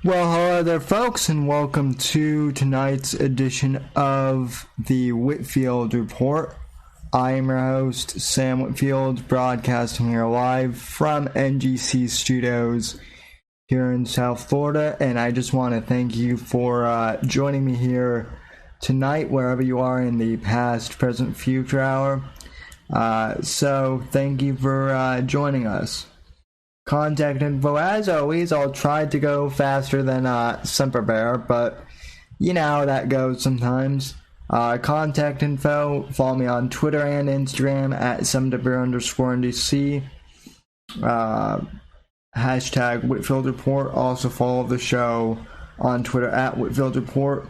Well, hello there, folks, and welcome to tonight's edition of the Whitfield Report. I am your host, Sam Whitfield, broadcasting here live from NGC Studios here in South Florida, and I just want to thank you for joining me here tonight, wherever you are in the past, present, future hour. So, thank you for joining us. Contact info, as always. I'll try to go faster than Semper Bear, but you know how that goes sometimes. Contact info, follow me on Twitter and Instagram at SemperBear_NDC. Hashtag Whitfield Report. Also follow the show on Twitter at Whitfield Report.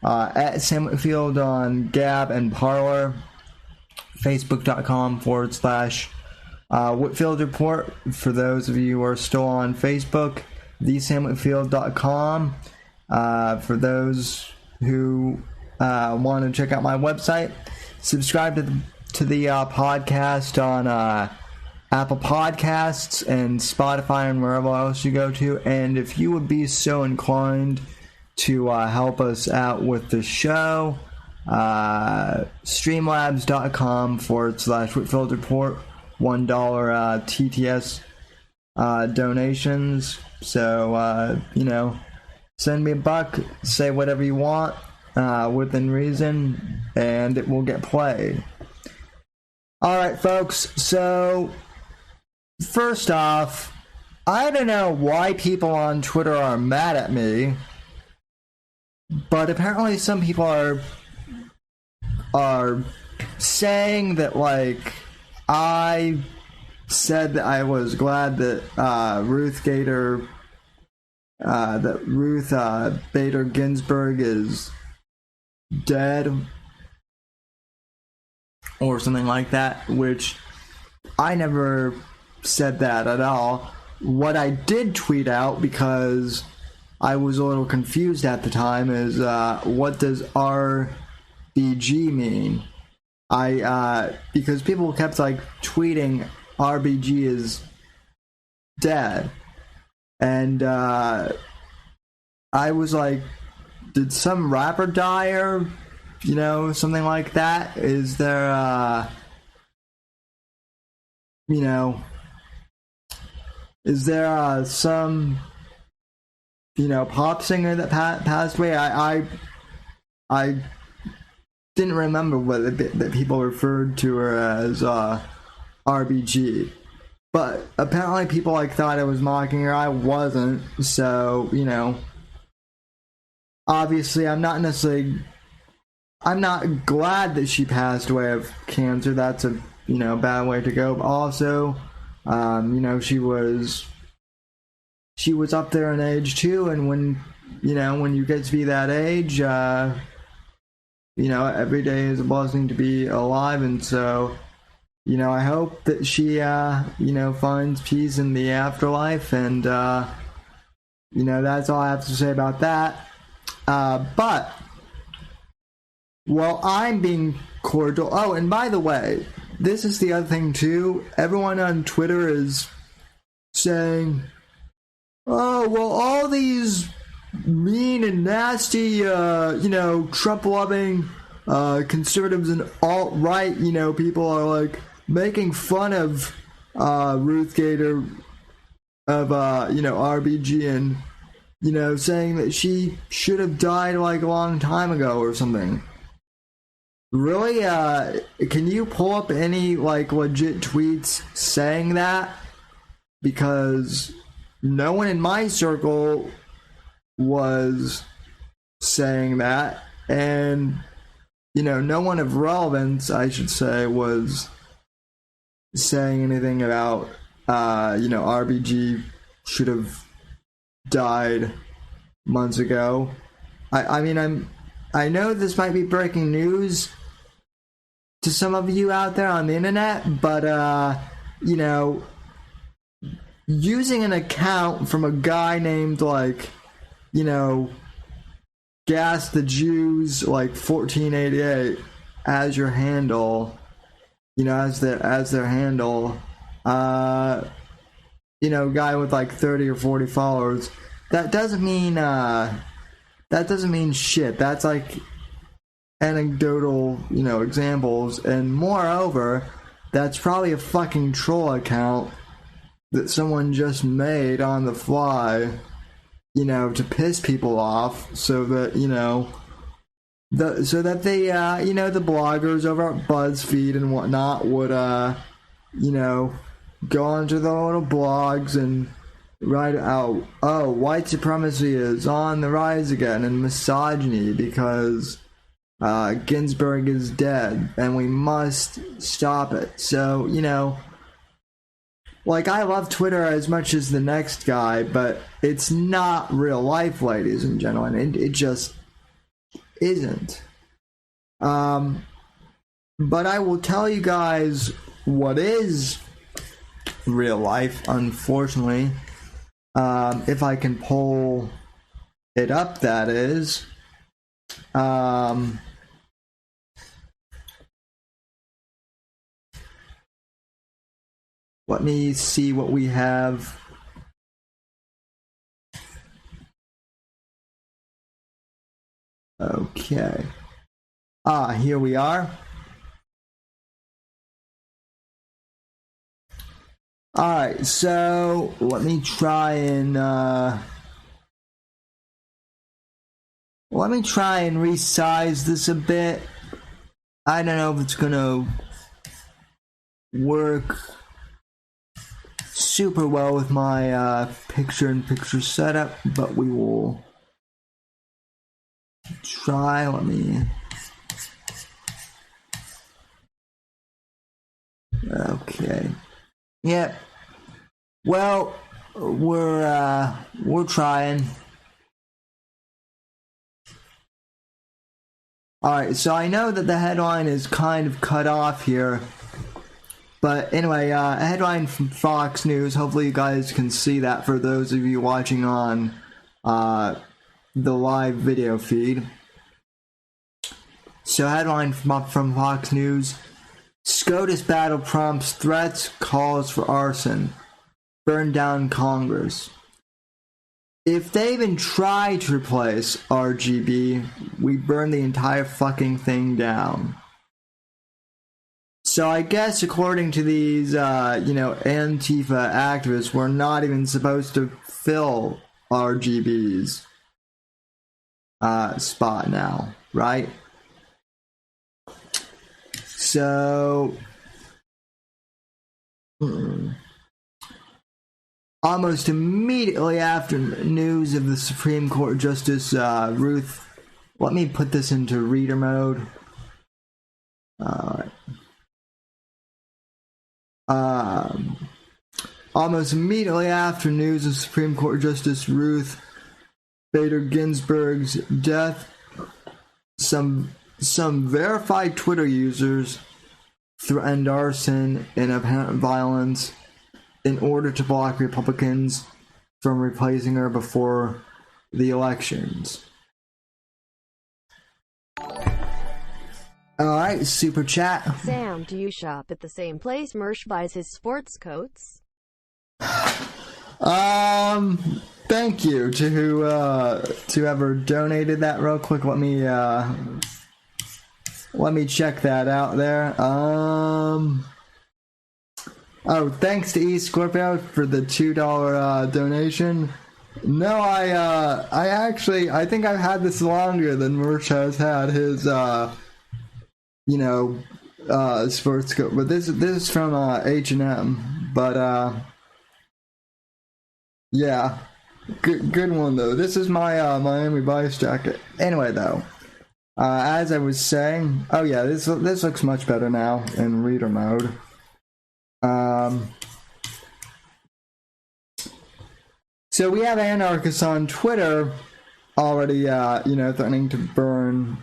At Sam Whitfield on Gab and Parler. Facebook.com/Whitfield Report. For those of you who are still on Facebook, thesamwhitfield.com. For those who want to check out my website, subscribe to the podcast on Apple Podcasts and Spotify and wherever else you go to. And if you would be so inclined to help us out with the show, streamlabs.com/Whitfield Report. $1 TTS donations. So, send me a buck, say whatever you want within reason, and it will get played. Alright, folks, so first off, I don't know why people on Twitter are mad at me, but apparently some people are saying that, like, I said that I was glad that Ruth Bader Ginsberg is dead, or something like that, which I never said that at all. What I did tweet out, because I was a little confused at the time, is what does RBG mean? Because people kept tweeting RBG is dead, and I was like, did some rapper die, or something like that? Is there some pop singer that passed away? I didn't remember that people referred to her as RBG, but apparently people thought I was mocking her. I wasn't. So obviously I'm not glad that she passed away of cancer. That's a bad way to go. But also she was up there in age too, and when you get to be that age, every day is a blessing to be alive, and so, I hope that she, finds peace in the afterlife, and, that's all I have to say about that. But, well, I'm being cordial. Oh, and by the way, this is the other thing, too. Everyone on Twitter is saying, oh, well, all these mean and nasty, Trump-loving conservatives and alt-right, people are making fun of Ruth Bader of RBG, and saying that she should have died a long time ago or something. Really? Can you pull up any legit tweets saying that? Because no one in my circle was saying that, and no one of relevance, I should say, was saying anything about RBG should have died months ago. I know this might be breaking news to some of you out there on the internet, but using an account from a guy named Gas the Jews 1488 as your handle, as their handle, guy with 30 or 40 followers, that doesn't mean shit. That's like anecdotal, examples, and moreover, that's probably a fucking troll account that someone just made on the fly, to piss people off, so that, so that they, the bloggers over at BuzzFeed and whatnot would, go onto their little blogs and write out, oh, white supremacy is on the rise again, and misogyny because Ginsberg is dead, and we must stop it. So, like, I love Twitter as much as the next guy, but it's not real life, ladies and gentlemen. It just isn't. But I will tell you guys what is real life, unfortunately. If I can pull it up, that is. Let me see what we have. Okay. Here we are. Alright, so let me try and resize this a bit. I don't know if it's gonna work super well with my picture-in-picture setup, but we will try. Let me. Okay. Yep. Well, we're trying. Alright, so I know that the headline is kind of cut off here. But anyway, a headline from Fox News. Hopefully you guys can see that for those of you watching on the live video feed. So headline from Fox News. SCOTUS battle prompts threats, calls for arson. Burn down Congress. If they even try to replace RGB, we burn the entire fucking thing down. So I guess according to these, Antifa activists, we're not even supposed to fill RGB's spot now, right? So, almost immediately after news of the Supreme Court Justice Ruth, let me put this into reader mode. Almost immediately after news of Supreme Court Justice Ruth Bader Ginsburg's death, some verified Twitter users threatened arson and apparent violence in order to block Republicans from replacing her before the elections. Alright, super chat. Sam, do you shop at the same place Mersh buys his sports coats? Thank you to whoever donated that real quick. Let me check that out there. Oh, thanks to E Scorpio for the $2 donation. No, I think I've had this longer than Merch has had his sports coat, but this is from H&M. But yeah, good one though. This is my Miami Vice jacket. Anyway, though, as I was saying, oh yeah, this looks much better now in reader mode. So we have anarchists on Twitter already, threatening to burn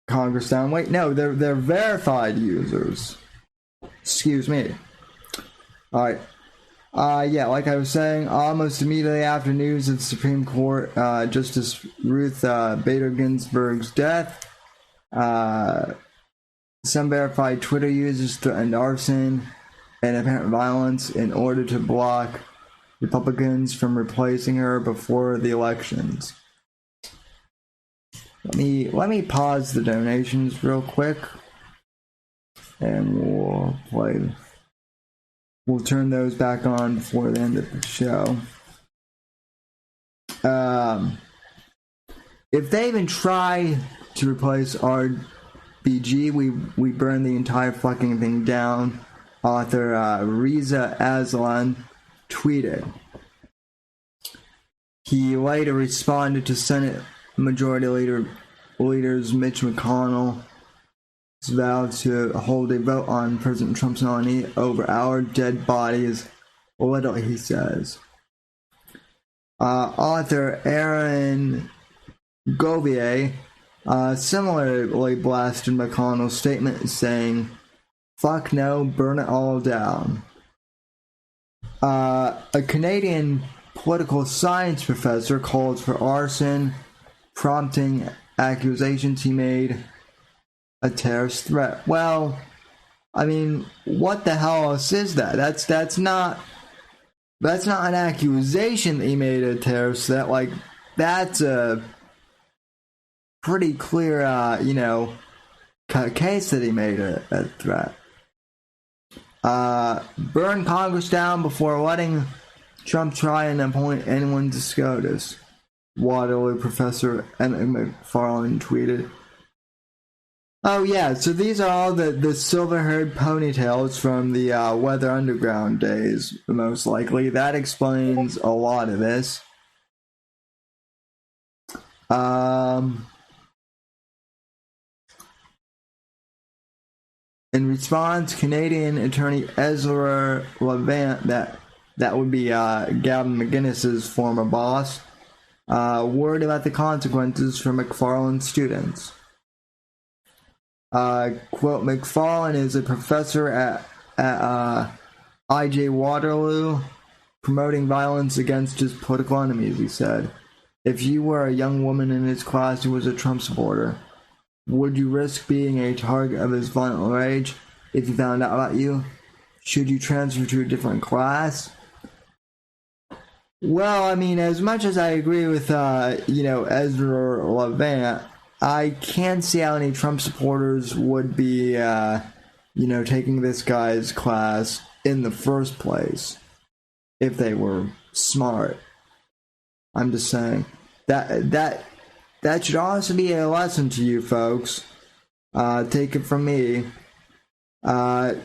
Congress down. Wait, no, they're verified users. Excuse me. Alright. Yeah, like I was saying, almost immediately after news of the Supreme Court Justice Ruth Bader Ginsburg's death, some verified Twitter users threatened arson and apparent violence in order to block Republicans from replacing her before the elections. Let me pause the donations real quick, and we'll turn those back on before the end of the show. If they even try to replace RBG, we burn the entire fucking thing down. Author Reza Aslan tweeted. He later responded to Senate Majority Leaders Mitch McConnell's vow to hold a vote on President Trump's nominee over our dead bodies. Little, he says. Author Aaron Govier similarly blasted McConnell's statement, saying, "Fuck no, burn it all down." A Canadian political science professor called for arson, prompting accusations he made a terrorist threat. Well, I mean, what the hell else is that? That's not an accusation that he made a terrorist threat. Like, that's a pretty clear, case that he made a threat. Burn Congress down before letting Trump try and appoint anyone to SCOTUS. Waterloo professor Emmett McFarlane tweeted. Oh yeah, so these are all the silver-haired ponytails from the Weather Underground days, most likely. That explains a lot of this. In response, Canadian attorney Ezra Levant, that would be Gavin McInnes's former boss, worried about the consequences for McFarlane's students. Quote, McFarlane is a professor at IJ Waterloo, promoting violence against his political enemies, he said. If you were a young woman in his class who was a Trump supporter, would you risk being a target of his violent rage if he found out about you? Should you transfer to a different class? Well, I mean, as much as I agree with, Ezra Levant, I can't see how any Trump supporters would be, taking this guy's class in the first place if they were smart. I'm just saying that should also be a lesson to you folks. Take it from me.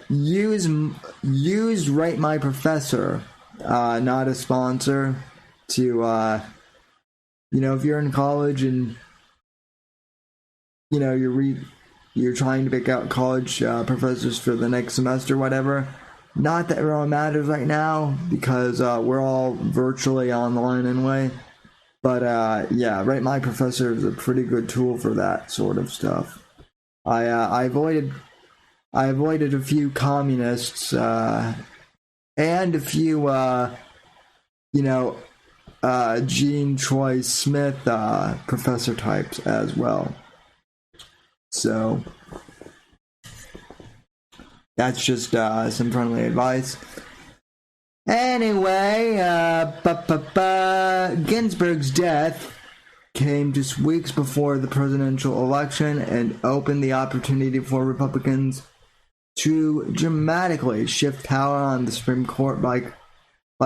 Use Rate My Professor, not a sponsor, to if you're in college and you're trying to pick out college professors for the next semester, whatever. Not that it really matters right now because we're all virtually online anyway. But Rate My Professor is a pretty good tool for that sort of stuff. I avoided a few communists and a few Jean Troy Smith professor types as well. So that's just some friendly advice. Anyway, Ginsberg's death came just weeks before the presidential election and opened the opportunity for Republicans to dramatically shift power on the Supreme Court by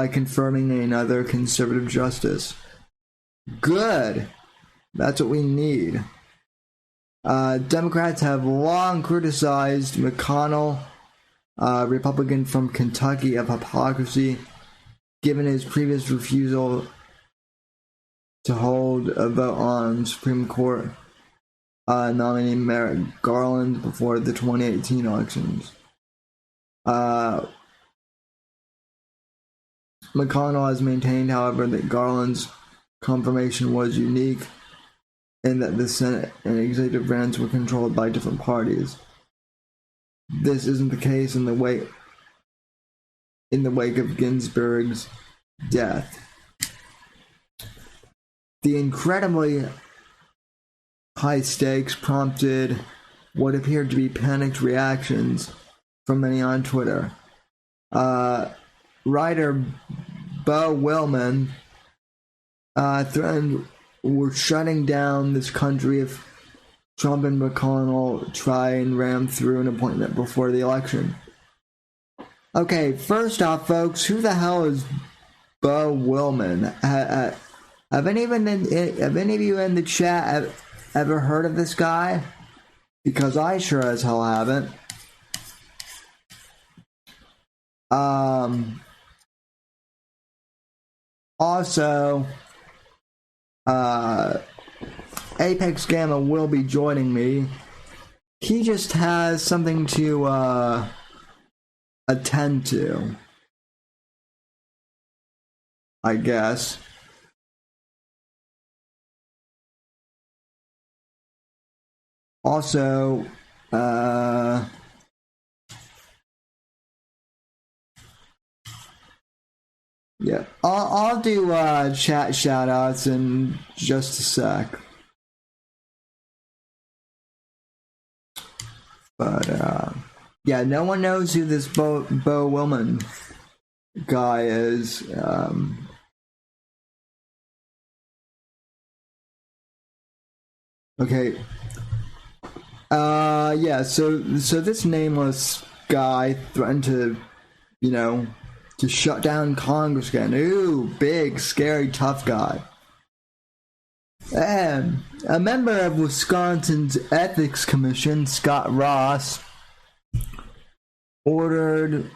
confirming another conservative justice. Good. That's what we need. Democrats have long criticized McConnell, Republican from Kentucky, of hypocrisy, given his previous refusal to hold a vote on Supreme Court nominee Merrick Garland before the 2018 elections. McConnell has maintained, however, that Garland's confirmation was unique and that the Senate and executive branch were controlled by different parties. This isn't the case in the wake of Ginsberg's death. The incredibly high stakes prompted what appeared to be panicked reactions from many on Twitter. Writer Bo Wellman threatened we're shutting down this country if Trump and McConnell try and ram through an appointment before the election. Okay, first off, folks, who the hell is Bo Wellman? Have any of you in the chat ever heard of this guy? Because I sure as hell haven't. Also, Apex Gamma will be joining me. He just has something to attend to, I guess. Also, yeah, I'll do chat shoutouts in just a sec. But yeah, no one knows who this Bo Wellman guy is. Okay. Yeah, so this nameless guy threatened to, to shut down Congress again. Ooh, big, scary, tough guy. And a member of Wisconsin's Ethics Commission, Scott Ross, ordered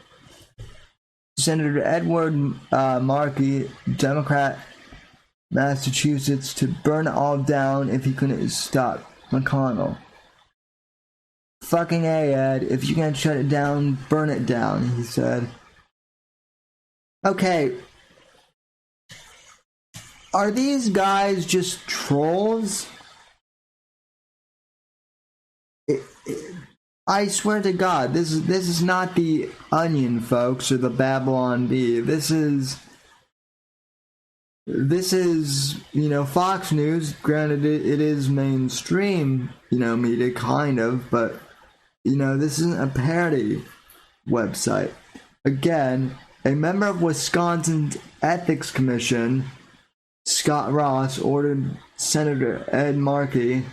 Senator Edward Markey, Democrat, Massachusetts, to burn it all down if he couldn't stop McConnell. Fucking A, Ed. If you can't shut it down, burn it down, he said. Okay. Are these guys just trolls? I swear to God, this is not the Onion, folks, or the Babylon Bee. This is, Fox News. Granted, it is mainstream, media, kind of, but, this isn't a parody website. Again, a member of Wisconsin's Ethics Commission, Scott Ross, ordered Senator Ed Markey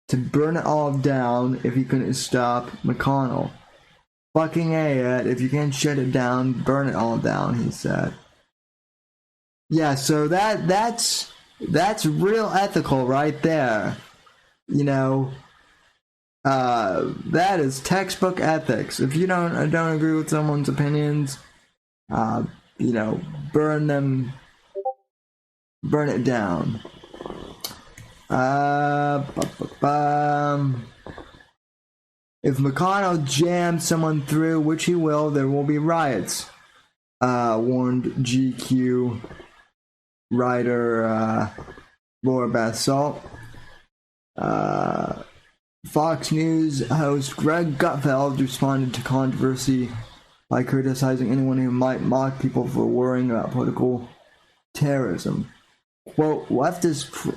to burn it all down if he couldn't stop McConnell. Fucking A, Ed. If you can't shut it down, burn it all down, he said. Yeah, so that's real ethical right there. That is textbook ethics. If you don't agree with someone's opinions, burn it down. If McConnell jams someone through, which he will, there will be riots, warned GQ writer Laura Bassalt. Fox News host Greg Gutfeld responded to controversy by criticizing anyone who might mock people for worrying about political terrorism. Quote, leftists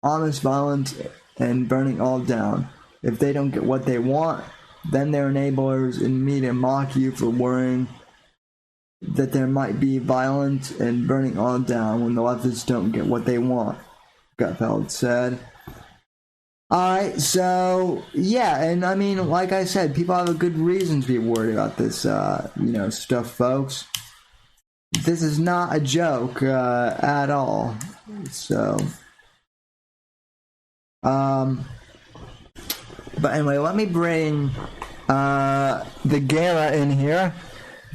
promise violence and burning all down. If they don't get what they want, then their enablers in media mock you for worrying that there might be violence and burning all down when the leftists don't get what they want, Gutfeld said. Alright, so, yeah, and I mean, like I said, people have a good reason to be worried about this, stuff, folks. This is not a joke, at all. So, but anyway, let me bring, the Gala in here,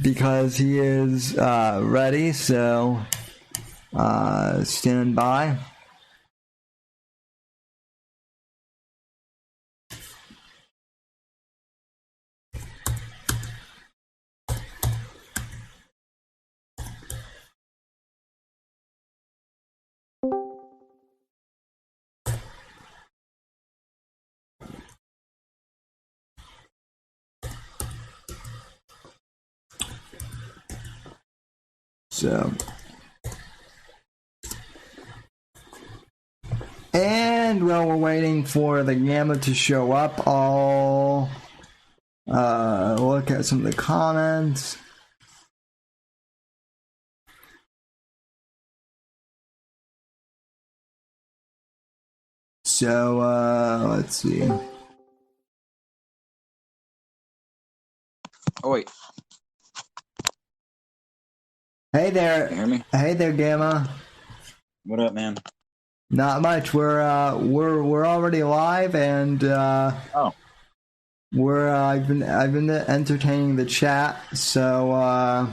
because he is, ready, so, stand by. So, and while we're waiting for the Gamma to show up, I'll look at some of the comments. So let's see. Oh wait, Hey there. you hear me? Hey there, Gamma. What up, man? Not much. We're already live, and Oh, I've been entertaining the chat. So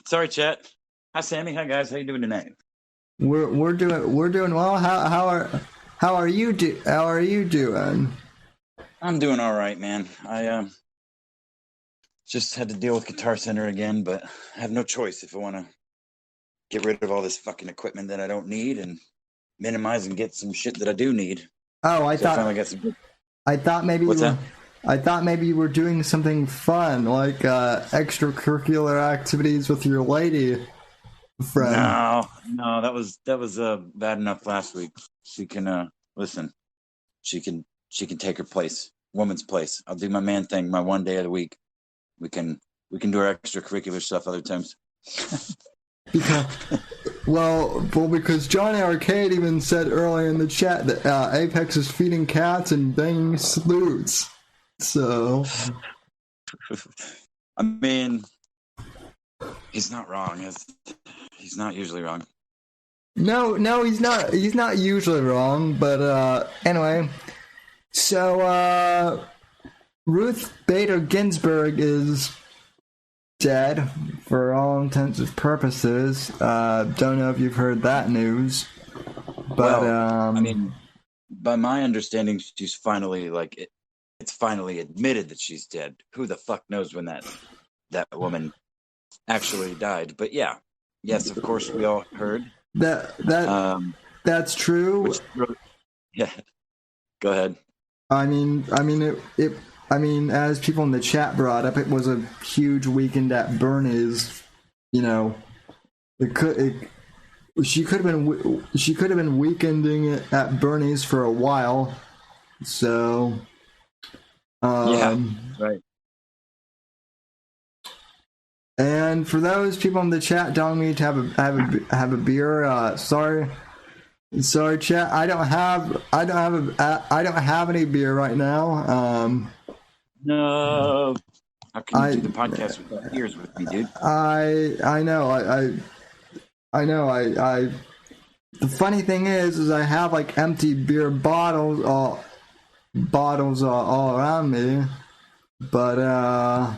sorry, chat. Hi, Sammy. Hi, guys. How you doing tonight? we're doing well. How are you doing? I'm doing all right, man. I just had to deal with Guitar Center again, but I have no choice if I want to get rid of all this fucking equipment that I don't need and minimize and get some shit that I do need. Oh, So I finally got some. I thought maybe What's that? I thought maybe you were doing something fun, like extracurricular activities with your lady friend. No, that was bad enough last week. She can listen. She can take her place, woman's place. I'll do my man thing, my one day of the week. We can do our extracurricular stuff other times. Because Johnny Arcade even said earlier in the chat that Apex is feeding cats and banging salutes. So, I mean, he's not wrong. He's not usually wrong. No, he's not. He's not usually wrong. But anyway, so Ruth Bader Ginsberg is dead for all intents and purposes. Don't know if you've heard that news, but well, I mean, by my understanding, she's finally it's finally admitted that she's dead. Who the fuck knows when that woman actually died? But yeah, yes, of course, we all heard that's true. Yeah, go ahead. I mean, as people in the chat brought up, it was a huge weekend at Bernie's. You know, she could have been weekending it at Bernie's for a while. So, Yeah, right. And for those people in the chat telling me to have a beer, sorry, chat. I don't have any beer right now. No. How can you do the podcast without beers with me, dude? I know. The funny thing is I have like empty beer bottles all around me, but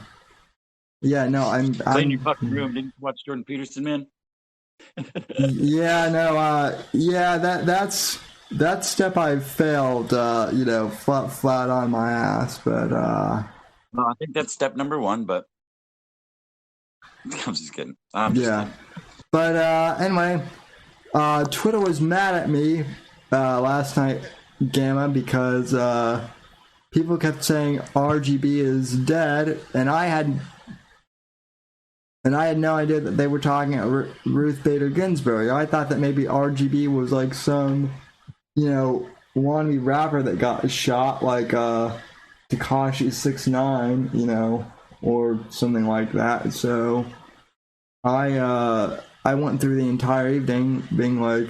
yeah, no, I'm clean your fucking room. Didn't you watch Jordan Peterson, man? Yeah, no, that step I failed, flat on my ass, but well, I think that's step number one, but I'm just kidding. Kidding. But anyway, Twitter was mad at me last night, Gamma, because people kept saying RGB is dead, and I had no idea that they were talking about Ruth Bader Ginsburg. I thought that maybe RGB was like some, wannabe rapper that got shot, like Tekashi 6ix9ine, or something like that. So I went through the entire evening being like,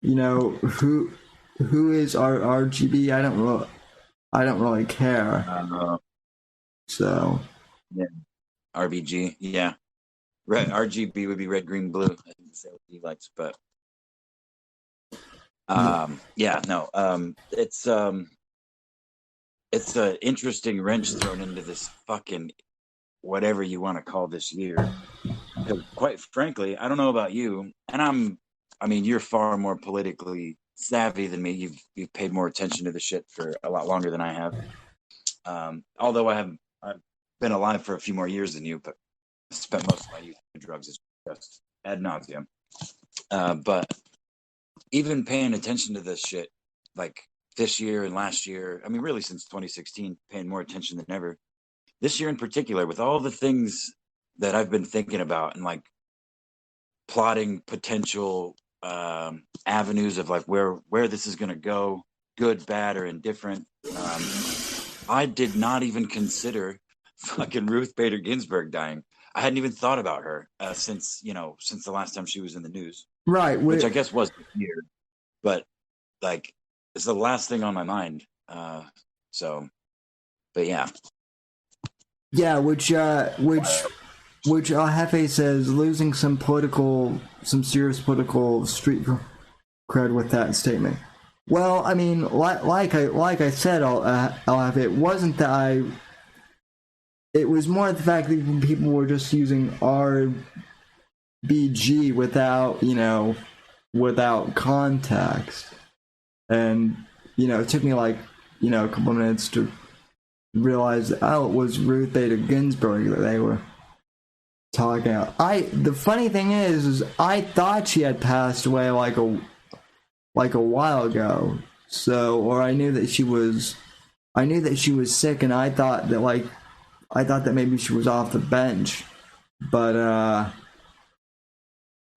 who is RGB? I don't really care. So yeah. RBG, yeah. Red RGB would be red, green, blue. I didn't say what he likes, but it's an interesting wrench thrown into this fucking whatever you want to call this year. Because quite frankly, I don't know about you, and you're far more politically savvy than me. You've paid more attention to the shit for a lot longer than I have. Although I've been alive for a few more years than you, but I spent most of my youth on drugs, is just ad nauseum. But even paying attention to this shit, like this year and last year, really since 2016, paying more attention than ever. This year in particular, with all the things that I've been thinking about and like plotting potential avenues of like where this is going to go, good, bad, or indifferent. I did not even consider fucking Ruth Bader Ginsburg dying. I hadn't even thought about her since the last time she was in the news. Right. Which I guess was this year. But like it's the last thing on my mind. So, but yeah. Yeah, which Hefe says losing some serious political street cred with that statement. Well, I mean, like I said, I'll it wasn't that it was more the fact that people were just using RBG without context, and it took me like a couple minutes to realize that, it was Ruth Bader Ginsberg that they were talking about. The funny thing is I thought she had passed away like a while ago. So, or I knew that she was sick, and I thought that maybe she was off the bench. But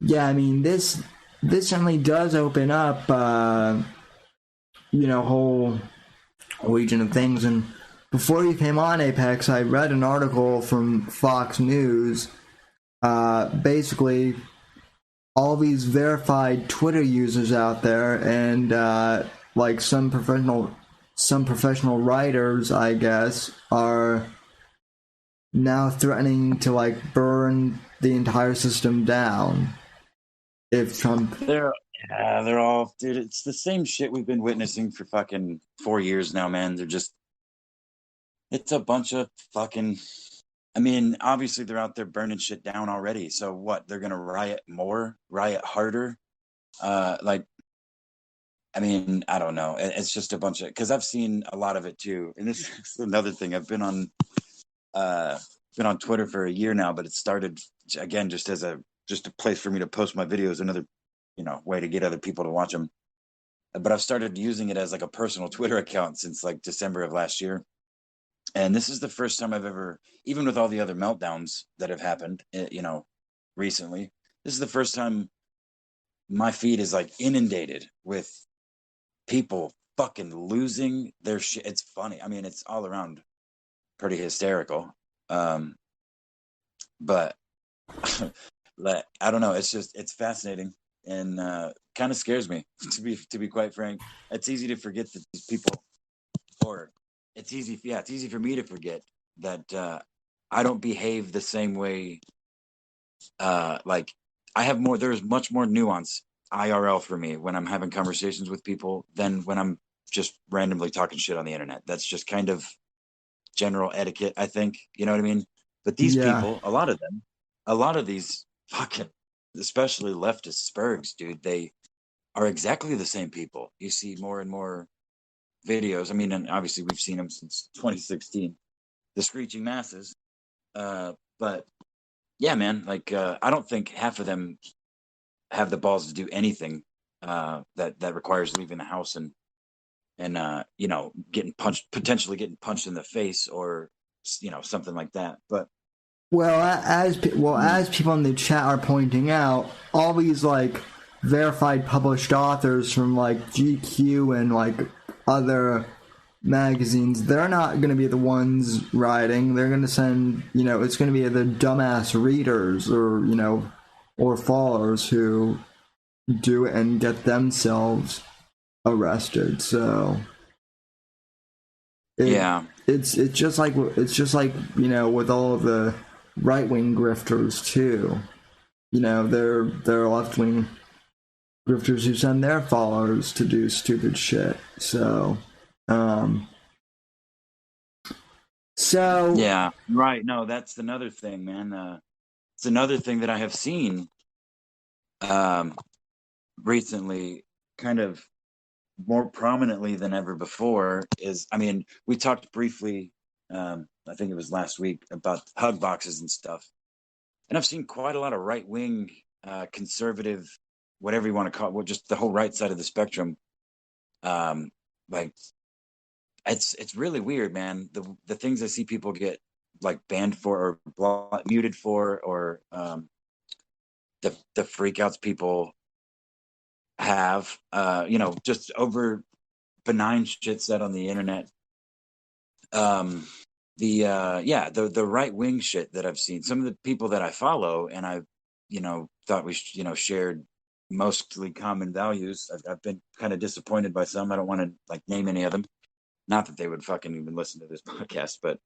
yeah, I mean this certainly does open up whole region of things. And before you came on, Apex, I read an article from Fox News, basically all these verified Twitter users out there, and like some professional writers, I guess, are now threatening to like burn the entire system down if Trump. They're all, dude. It's the same shit we've been witnessing for fucking 4 years now, man. It's a bunch of fucking. I mean, obviously they're out there burning shit down already. So what? They're gonna riot more, riot harder. I mean, I don't know. It's just a bunch of, because I've seen a lot of it too. And this is another thing. I've been on Twitter for a year now, but it started again just as a place for me to post my videos, another way to get other people to watch them. But I've started using it as like a personal Twitter account since like December of last year. And this is the first time I've ever, even with all the other meltdowns that have happened, recently, this is the first time my feed is like inundated with people fucking losing their shit. It's funny. I mean, it's all around pretty hysterical. But I don't know. It's fascinating and kind of scares me to be quite frank. It's easy to forget that these people, or it's easy for me to forget that I don't behave the same way. Like there's much more nuance IRL for me when I'm having conversations with people than when I'm just randomly talking shit on the internet. That's just kind of general etiquette, I think. You know what I mean? But these people, a lot of these fucking, especially leftist spurgs, dude, they are exactly the same people. You see more and more videos. I mean, and obviously we've seen them since 2016, the screeching masses. But yeah, man, like I don't think half of them have the balls to do anything that requires leaving the house and potentially getting punched in the face or something like that. But as people in the chat are pointing out, all these like verified published authors from like GQ and like other magazines, they're not going to be the ones writing. They're going to send, it's going to be the dumbass readers or followers who do it and get themselves arrested. So it's just like with all of the right-wing grifters too. They're left-wing grifters who send their followers to do stupid shit. So yeah, right. No, that's another thing, man. It's another thing that I have seen recently, kind of more prominently than ever before. Is, I mean, we talked briefly, I think it was last week, about hug boxes and stuff, and I've seen quite a lot of right-wing, conservative, whatever you want to call it, just the whole right side of the spectrum. Like, it's really weird, man. The things I see people get like banned for or muted for, or the freakouts people have, just over benign shit said on the internet. The right wing shit that I've seen, some of the people that I follow and I, thought we shared mostly common values. I've been kind of disappointed by some. I don't want to like name any of them. Not that they would fucking even listen to this podcast, but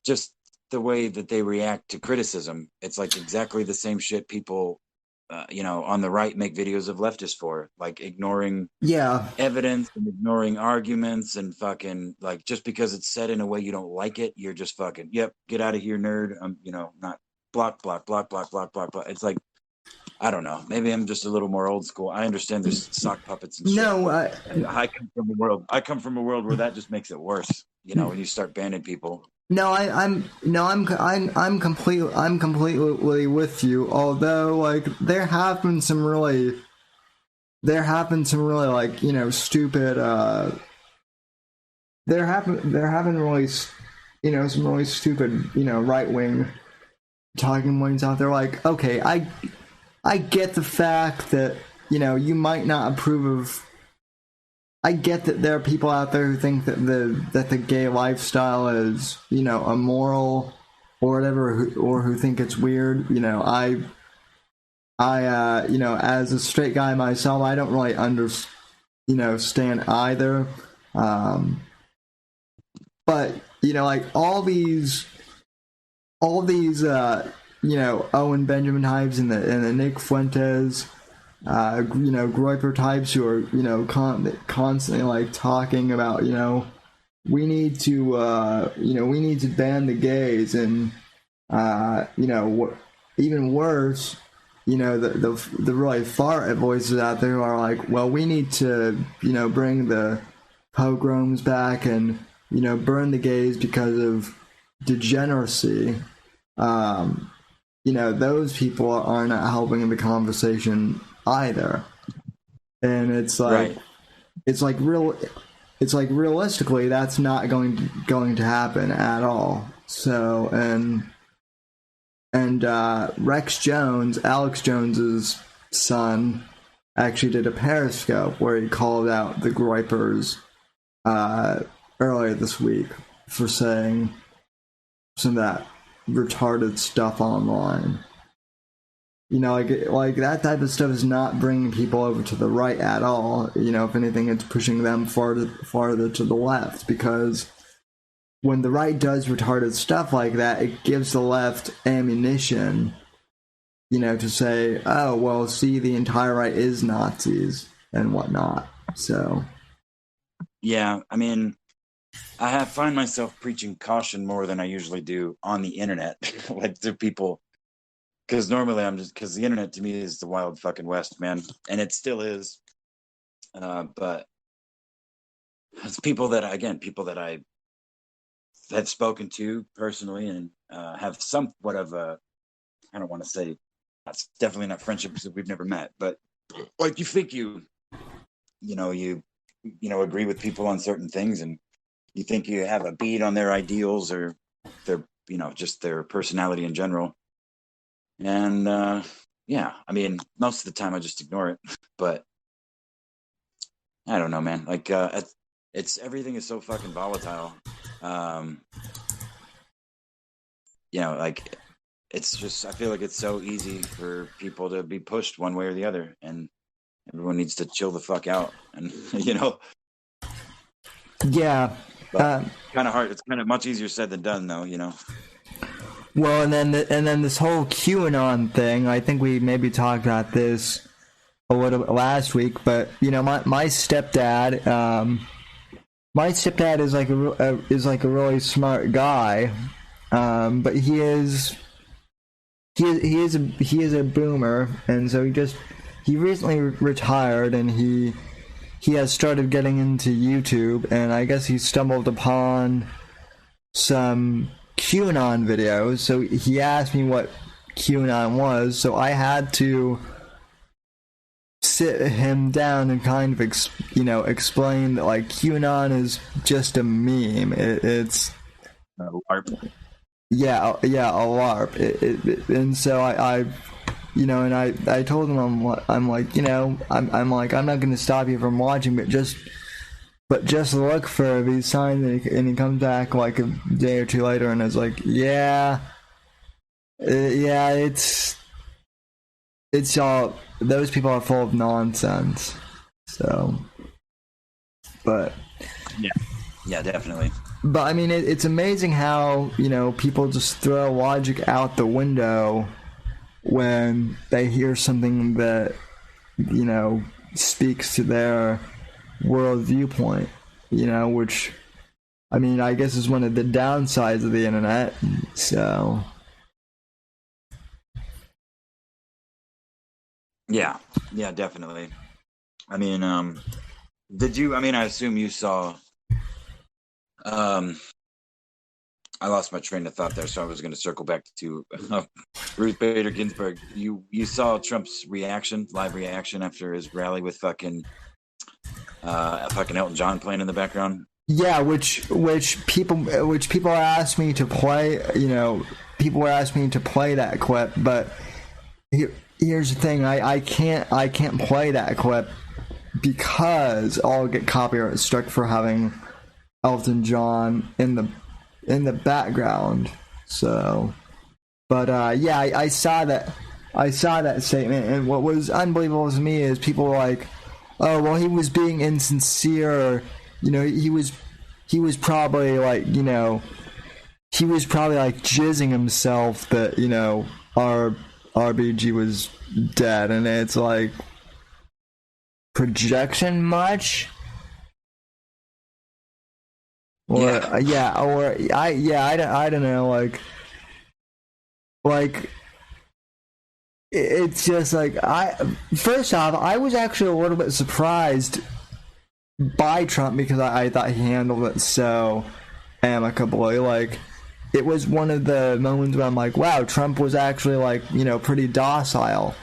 just the way that they react to criticism. It's like exactly the same shit people, on the right make videos of leftists for, like ignoring evidence and ignoring arguments and fucking like, just because it's said in a way you don't like it, you're just fucking, yep, get out of here, nerd. Not block, block, block, block, block, block, block. It's like, I don't know. Maybe I'm just a little more old school. I understand there's sock puppets and shit. No, I come from a world where that just makes it worse. When you start banning people. No, I'm completely with you. Although, like, there have been some really like, stupid. There have been really, some really stupid, right wing talking points out there. Like, okay, I get the fact that you might not approve of. I get that there are people out there who think that the gay lifestyle is, immoral or whatever, or who think it's weird. I as a straight guy myself, I don't really stand either. But like all these Owen Benjamin types and the Nick Fuentes. Groiper types who are, constantly like talking about, we need to ban the gays, and, even worse, the really far voices out there are like, well, we need to, bring the pogroms back and, burn the gays because of degeneracy. Those people are not helping in the conversation either. And it's like, right. it's like realistically that's not going to happen at all. So and Alex Jones's son, actually did a Periscope where he called out the Groipers earlier this week for saying some of that retarded stuff online. Like that type of stuff is not bringing people over to the right at all. If anything, it's pushing them farther to the left, because when the right does retarded stuff like that, it gives the left ammunition, to say, oh, well, see, the entire right is Nazis and whatnot. So, yeah, I mean, I find myself preaching caution more than I usually do on the internet, like to people. Because normally because the internet to me is the wild fucking west, man. And it still is. But it's people that I have spoken to personally and have somewhat of a, I don't want to say, that's definitely not friendship because we've never met, but like you think you agree with people on certain things, and you think you have a beat on their ideals or their, just their personality in general. And I mean, most of the time I just ignore it, but I don't know, man. Like it's everything is so fucking volatile. Like it's just, I feel like it's so easy for people to be pushed one way or the other, and everyone needs to chill the fuck out. And yeah, kind of hard. It's kind of much easier said than done, though. Well, and then this whole QAnon thing, I think we maybe talked about this a little bit last week, but my stepdad is like a really smart guy, but he is a boomer, and so he recently retired, and he has started getting into YouTube, and I guess he stumbled upon some QAnon videos. So he asked me what QAnon was, so I had to sit him down and kind of explain that, like, QAnon is just a meme. It's a LARP. Yeah, a LARP. And so I told him I'm like, I'm not going to stop you from watching, but just look for these signs. And he comes back like a day or two later and is like, it's all those people are full of nonsense. So, but yeah, definitely. But I mean, it's amazing how, you know, people just throw logic out the window when they hear something that, you know, speaks to their world viewpoint, you know, which, I mean, I guess is one of the downsides of the internet. So, Yeah, definitely. I mean, I assume you saw, I lost my train of thought there, so I was going to circle back to Ruth Bader Ginsburg. You saw Trump's live reaction after his rally with fucking Elton John playing in the background. Yeah, which people asked me to play. You know, people were asking me to play that clip, but here's the thing: I can't play that clip because I'll get copyright struck for having Elton John in the background. So, but yeah, I saw that statement, and what was unbelievable to me is people were like, "Oh, well, he was being insincere." You know, he was probably like, you know, he was probably like jizzing himself that, you know, our RBG was dead, and it's like, projection much? Or I don't know, like it's just like, first off, I was actually a little bit surprised by Trump because I thought he handled it so amicably. Like, it was one of the moments where I'm like, wow, Trump was actually, like, you know, pretty docile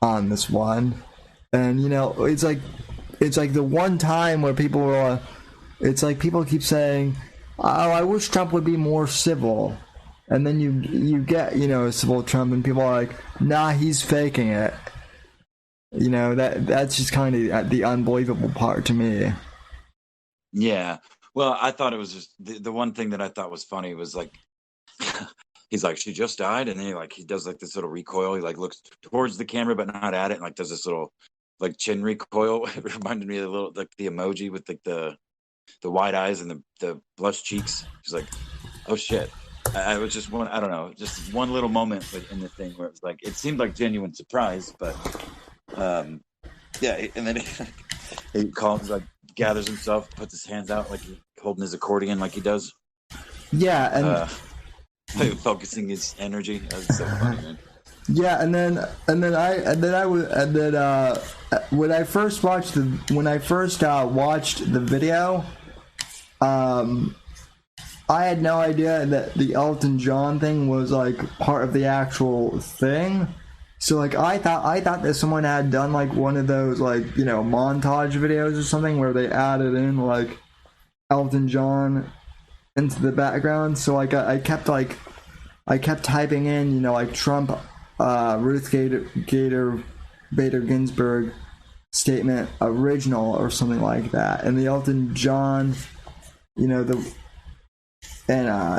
on this one. And, you know, it's like the one time where people were, it's like people keep saying, oh, I wish Trump would be more civil. And then you get, you know, a civil Trump, and people are like, nah, he's faking it. You know, that's just kind of the unbelievable part to me. Yeah. Well, I thought it was just the one thing that I thought was funny was like, he's like, she just died, and then he does like this little recoil. He like looks towards the camera but not at it, and like does this little like chin recoil. It reminded me of the little, like, the emoji with like the wide eyes and the blush cheeks. He's like, oh shit. I was just I don't know, just one little moment in the thing where it was like, it seemed like genuine surprise, but yeah, and then he calls, like, gathers himself, puts his hands out like he's holding his accordion, like he does. Yeah, and focusing his energy. That was so funny, man. Yeah, and then when I first watched the video, I had no idea that the Elton John thing was like part of the actual thing. So like I thought that someone had done like one of those, like, you know, montage videos or something where they added in like Elton John into the background. So like I kept typing in, you know, like Trump, Ruth Bader Ginsburg statement original or something like that, and the Elton John, you know,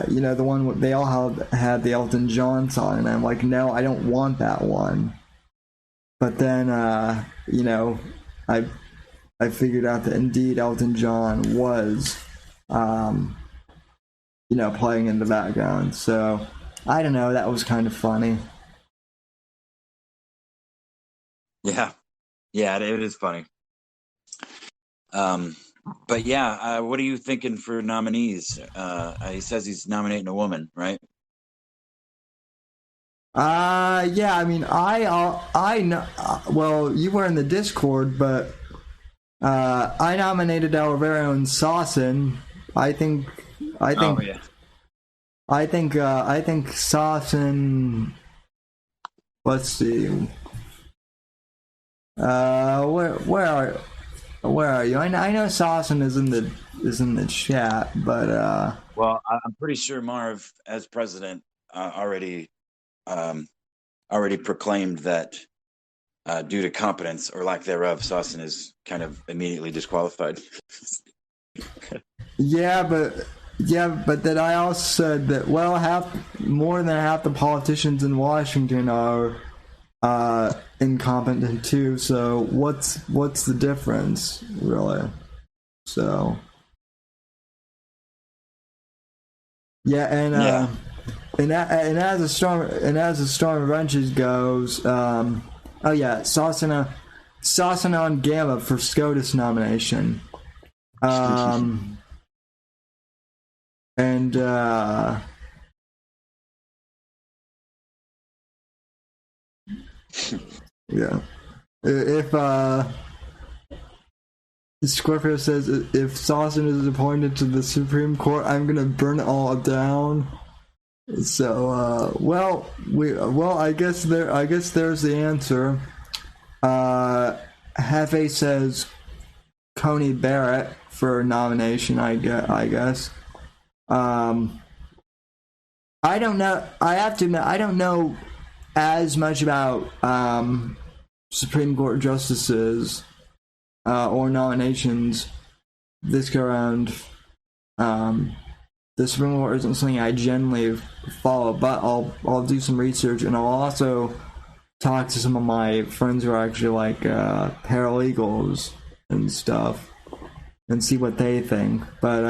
you know, the one they all had the Elton John song, and I'm like, no, I don't want that one. But then, you know, I figured out that indeed Elton John was, you know, playing in the background. So I don't know, that was kind of funny. Yeah, it is funny. But yeah, what are you thinking for nominees? He says he's nominating a woman, right? Yeah, I mean, I know, well, you were in the Discord, but I nominated our very own Sawson. I think Oh, yeah. I think Sawson, let's see. Where are you? I know Sawson is in the chat, but well, I'm pretty sure Marv, as president, already proclaimed that due to competence or lack thereof, Sawson is kind of immediately disqualified. Yeah, but then I also said that, well, more than half the politicians in Washington are incompetent too. So what's the difference, really? So yeah, and and as the storm of wrenches goes, oh yeah, Sasana on Gamma for SCOTUS nomination, and yeah, if Scorpio says if Sasson is appointed to the Supreme Court, I'm gonna burn it all down. So, I guess there's the answer. Hefe says Coney Barrett for nomination. I guess. I don't know. I have to admit, I don't know as much about Supreme Court justices or nominations this go around. The Supreme Court isn't something I generally follow, but I'll do some research, and I'll also talk to some of my friends who are actually like paralegals and stuff, and see what they think. But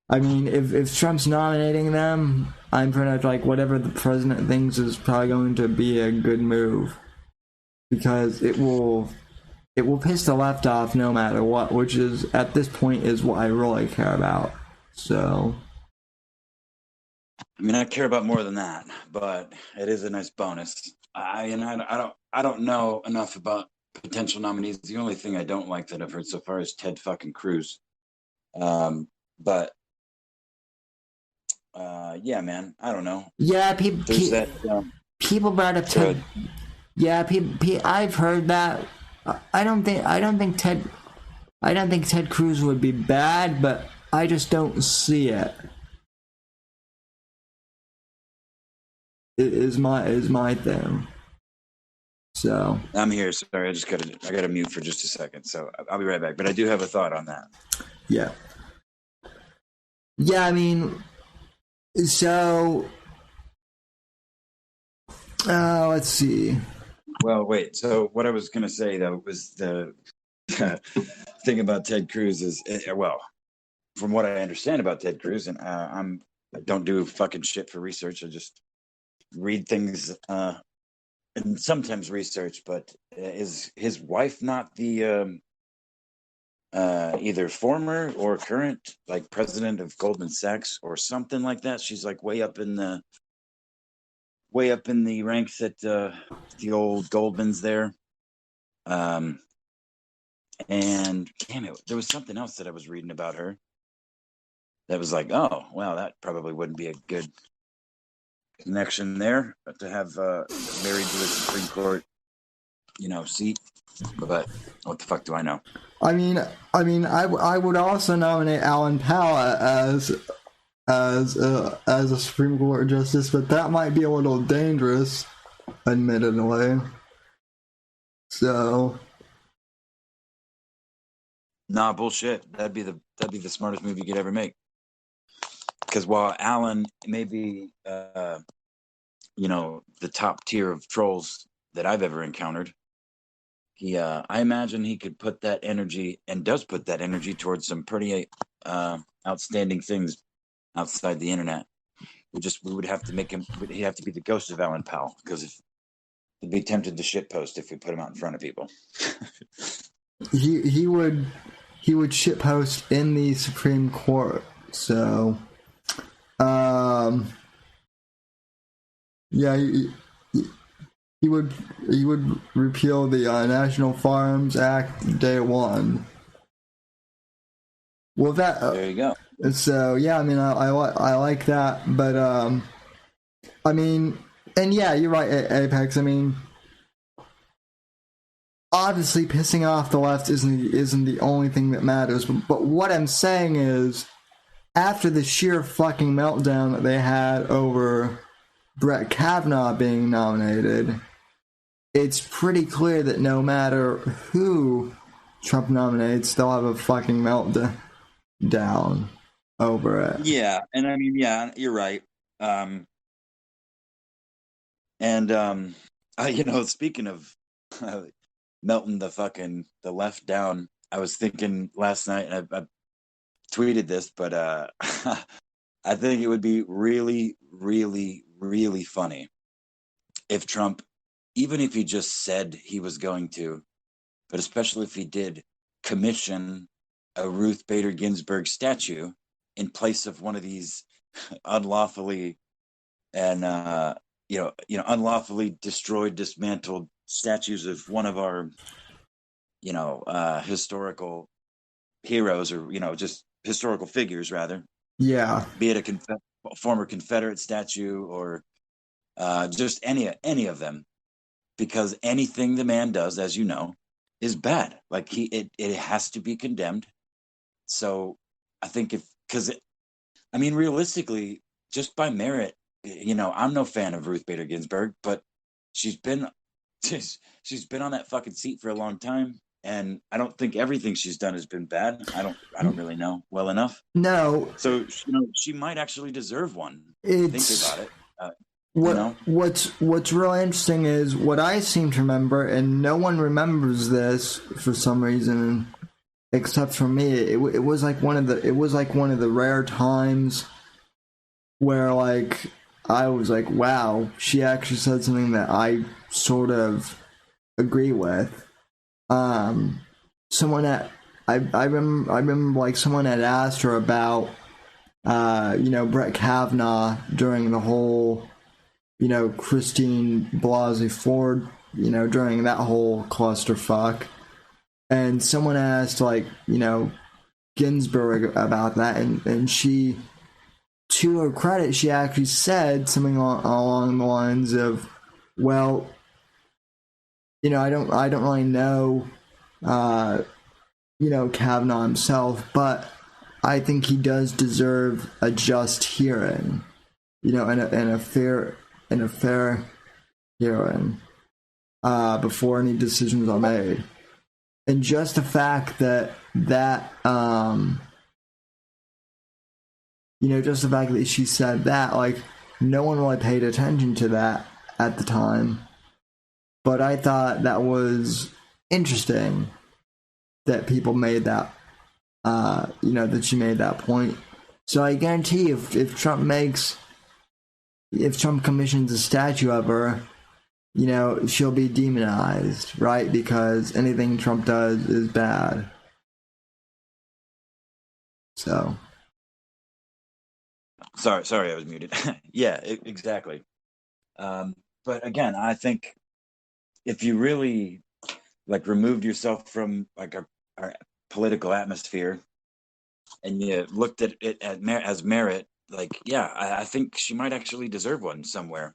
I mean, if Trump's nominating them, I'm pretty much like whatever the president thinks is probably going to be a good move, because it will piss the left off no matter what, which is at this point is what I really care about. So, I mean, I care about more than that, but it is a nice bonus. I don't know enough about potential nominees. The only thing I don't like that I've heard so far is Ted fucking Cruz. But yeah, man, I don't know. Yeah, people brought up Ted. Yeah, I've heard that. I don't think Ted Cruz would be bad, but I just don't see it. It is my thing. So I'm here. Sorry, I gotta mute for just a second. So I'll be right back. But I do have a thought on that. Yeah. Yeah, I mean, so let's see. Well, wait. So what I was gonna say though was the thing about Ted Cruz is, well, from what I understand about Ted Cruz, and I don't do fucking shit for research. I just read things and sometimes research. But is his wife not the either former or current like president of Goldman Sachs or something like that? She's like way up in the ranks at the old Goldman's there. And damn it, there was something else that I was reading about her that was like, oh wow, that probably wouldn't be a good connection there to have married to the Supreme Court, seat. But what the fuck do I know? I mean, I would also nominate Alan Powell as a Supreme Court justice, but that might be a little dangerous, admittedly. So, nah, bullshit. That'd be the smartest move you could ever make. Because while Alan may be, the top tier of trolls that I've ever encountered, I imagine he could put that energy, and does put that energy, towards some pretty outstanding things outside the internet. We would have to make him. He'd have to be the ghost of Alan Powell, because he'd be tempted to shitpost if we put him out in front of people. he would shitpost in the Supreme Court. So, yeah, he would repeal the National Firearms Act day one. Well, there you go. So yeah, I mean, I like that, but I mean, and yeah, you're right, Apex. I mean, obviously, pissing off the left isn't the only thing that matters. But what I'm saying is, after the sheer fucking meltdown that they had over Brett Kavanaugh being nominated, it's pretty clear that no matter who Trump nominates, they'll have a fucking meltdown over it. Yeah, and I mean, yeah, you're right. Speaking of melting the left down, I was thinking last night, and I tweeted this, but I think it would be really, really, really funny if Trump, even if he just said he was going to, but especially if he did, commission a Ruth Bader Ginsburg statue in place of one of these unlawfully and unlawfully destroyed, dismantled statues of one of our historical heroes, or just historical figures rather. Yeah. Be it a former Confederate statue, or just any of them, because anything the man does, as you know, is bad. Like it has to be condemned. So I think realistically, just by merit, I'm no fan of Ruth Bader Ginsburg, but she's been on that fucking seat for a long time, and I don't think everything she's done has been bad. I don't really know well enough. No. So she might actually deserve one. Think about it. What's really interesting is what I seem to remember, and no one remembers this for some reason except for me. It was like one of the rare times where like I was like, wow, she actually said something that I sort of agree with. Someone I remember like someone had asked her about Brett Kavanaugh during the whole Christine Blasey Ford, during that whole clusterfuck. And someone asked, Ginsburg about that, and she, to her credit, she actually said something along the lines of, well, I don't really know, Kavanaugh himself, but I think he does deserve a just hearing, and a fair hearing before any decisions are made. And just the fact that she said that, like, no one really paid attention to that at the time. But I thought that was interesting that people made that, that she made that point. So I guarantee if Trump commissions a statue of her, she'll be demonized, right? Because anything Trump does is bad. So. Sorry, I was muted. Yeah, exactly. But again, I think if you really removed yourself from our political atmosphere and you looked at it as merit, I think she might actually deserve one somewhere.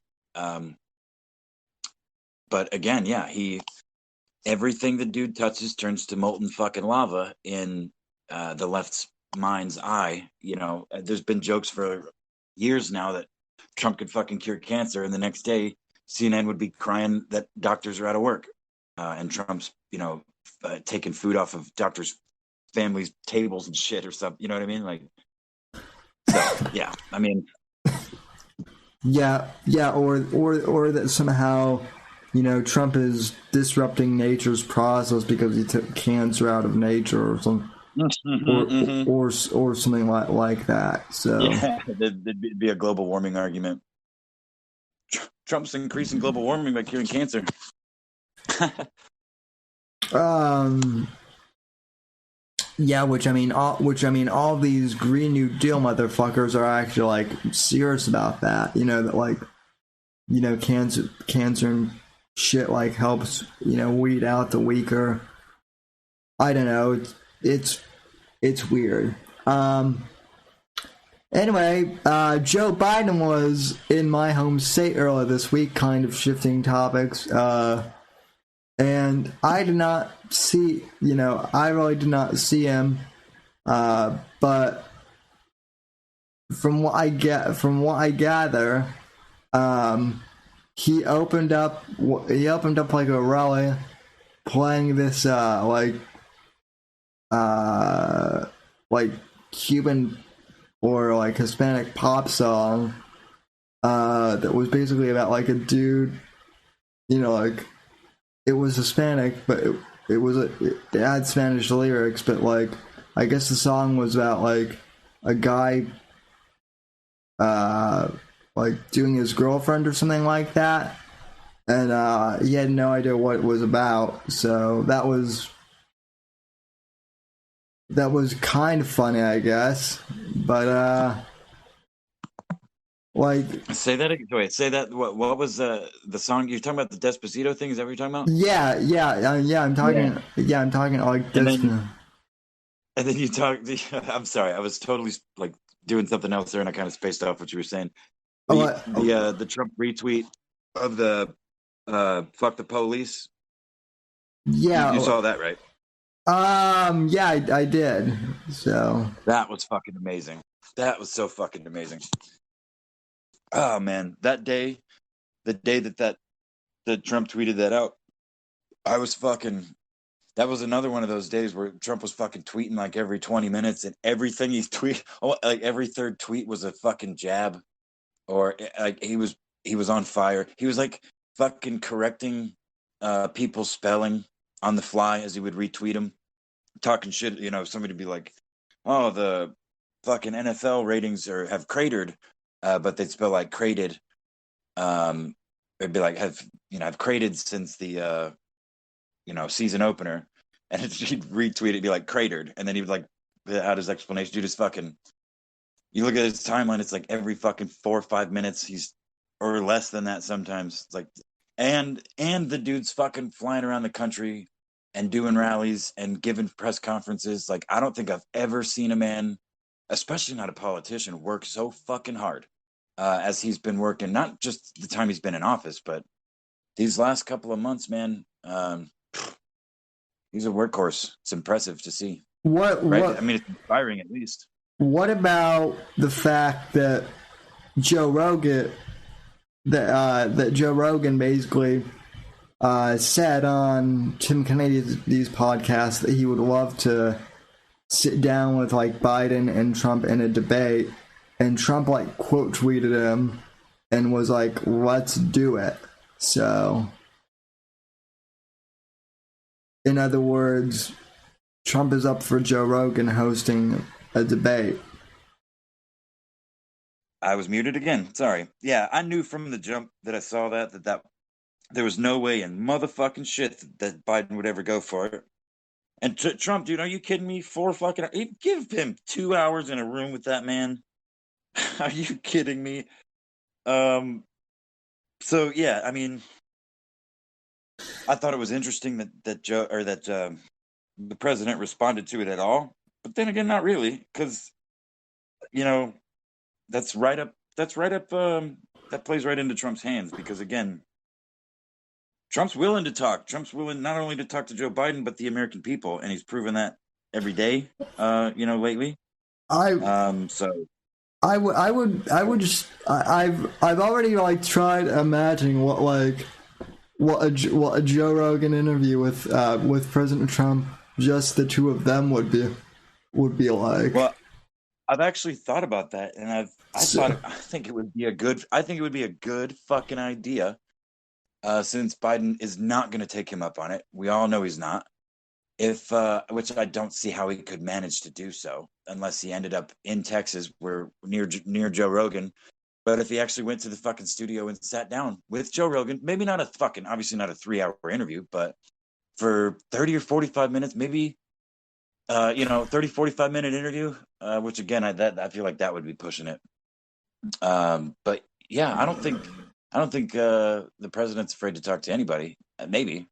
But again, yeah, everything the dude touches turns to molten fucking lava in the left's mind's eye. There's been jokes for years now that Trump could fucking cure cancer, and the next day CNN would be crying that doctors are out of work, and Trump's taking food off of doctors' families' tables and shit or something. You know what I mean? So yeah, I mean, yeah, or that somehow Trump is disrupting nature's process because he took cancer out of nature or something. Or something like that. So yeah, there'd be a global warming argument. Trump's increasing global warming by curing cancer. Yeah, which I mean, all these Green New Deal motherfuckers are actually serious about that. Cancer and shit helps weed out the weaker. I don't know. It's weird. Anyway, Joe Biden was in my home state earlier this week, kind of shifting topics. And I did not see, I really did not see him. But from what I gather, he opened up a rally playing this Cuban or Hispanic pop song that was basically about a dude like it was Hispanic, but it had Spanish lyrics, but like I guess the song was about like a guy like doing his girlfriend or something like that, and he had no idea what it was about, so that was kind of funny, I guess. But like, say that again. Wait, say that. What was the song you're talking about? The Despacito thing? Is that what you're talking about? yeah. I'm talking. Yeah, I'm talking like this. And then you talk. I'm sorry, I was totally like doing something else there, and I kind of spaced off what you were saying. The Trump retweet of the "fuck the police." Yeah, you saw that, right? Yeah, I did. So that was fucking amazing. That was so fucking amazing. Oh man, that day, the day that Trump tweeted that out, I was fucking. That was another one of those days where Trump was fucking tweeting like every 20 minutes, and everything he's like every third tweet was a fucking jab, or like he was on fire. He was like fucking correcting people's spelling on the fly as he would retweet them, talking shit. Somebody would be like, "Oh, the fucking NFL ratings have cratered," but they'd spell like crated. It'd be like have cratered since the season opener, and he'd retweet it, it'd be like cratered, and then he would like out his explanation. Dude, is fucking. You look at his timeline; it's like every fucking 4 or 5 minutes, or less than that sometimes. It's like, and the dude's fucking flying around the country and doing rallies and giving press conferences. Like, I don't think I've ever seen a man, especially not a politician, work so fucking hard as he's been working. Not just the time he's been in office, but these last couple of months, man. He's a workhorse. It's impressive to see. Right? I mean, it's inspiring at least. What about the fact that Joe Rogan, that Joe Rogan basically said on Tim Kennedy's podcast that he would love to sit down with like Biden and Trump in a debate, and Trump like quote tweeted him and was like, "Let's do it." So, in other words, Trump is up for Joe Rogan hosting a debate. I was muted again. Sorry. Yeah, I knew from the jump that I saw that there was no way in motherfucking shit that Biden would ever go for it. And Trump, dude, are you kidding me? 4 fucking hours? Give him 2 hours in a room with that man. Are you kidding me? So yeah, I mean, I thought it was interesting that Joe or that the president responded to it at all, but then again, not really, because that's right up. That plays right into Trump's hands, because again, Trump's willing to talk. Trump's willing not only to talk to Joe Biden, but the American people, and he's proven that every day. Lately. I've already like tried imagining what a Joe Rogan interview with President Trump, just the two of them would be like. Well, I've actually thought about that, and I think it would be a good fucking idea. Since Biden is not going to take him up on it, we all know he's not. Which I don't see how he could manage to do so unless he ended up in Texas, where near Joe Rogan. But if he actually went to the fucking studio and sat down with Joe Rogan, maybe not obviously not a 3-hour interview, but for 30 or 45 minutes, maybe, 30, 45 minute interview, which again, I feel like that would be pushing it. But yeah, I don't think the president's afraid to talk to anybody. Maybe.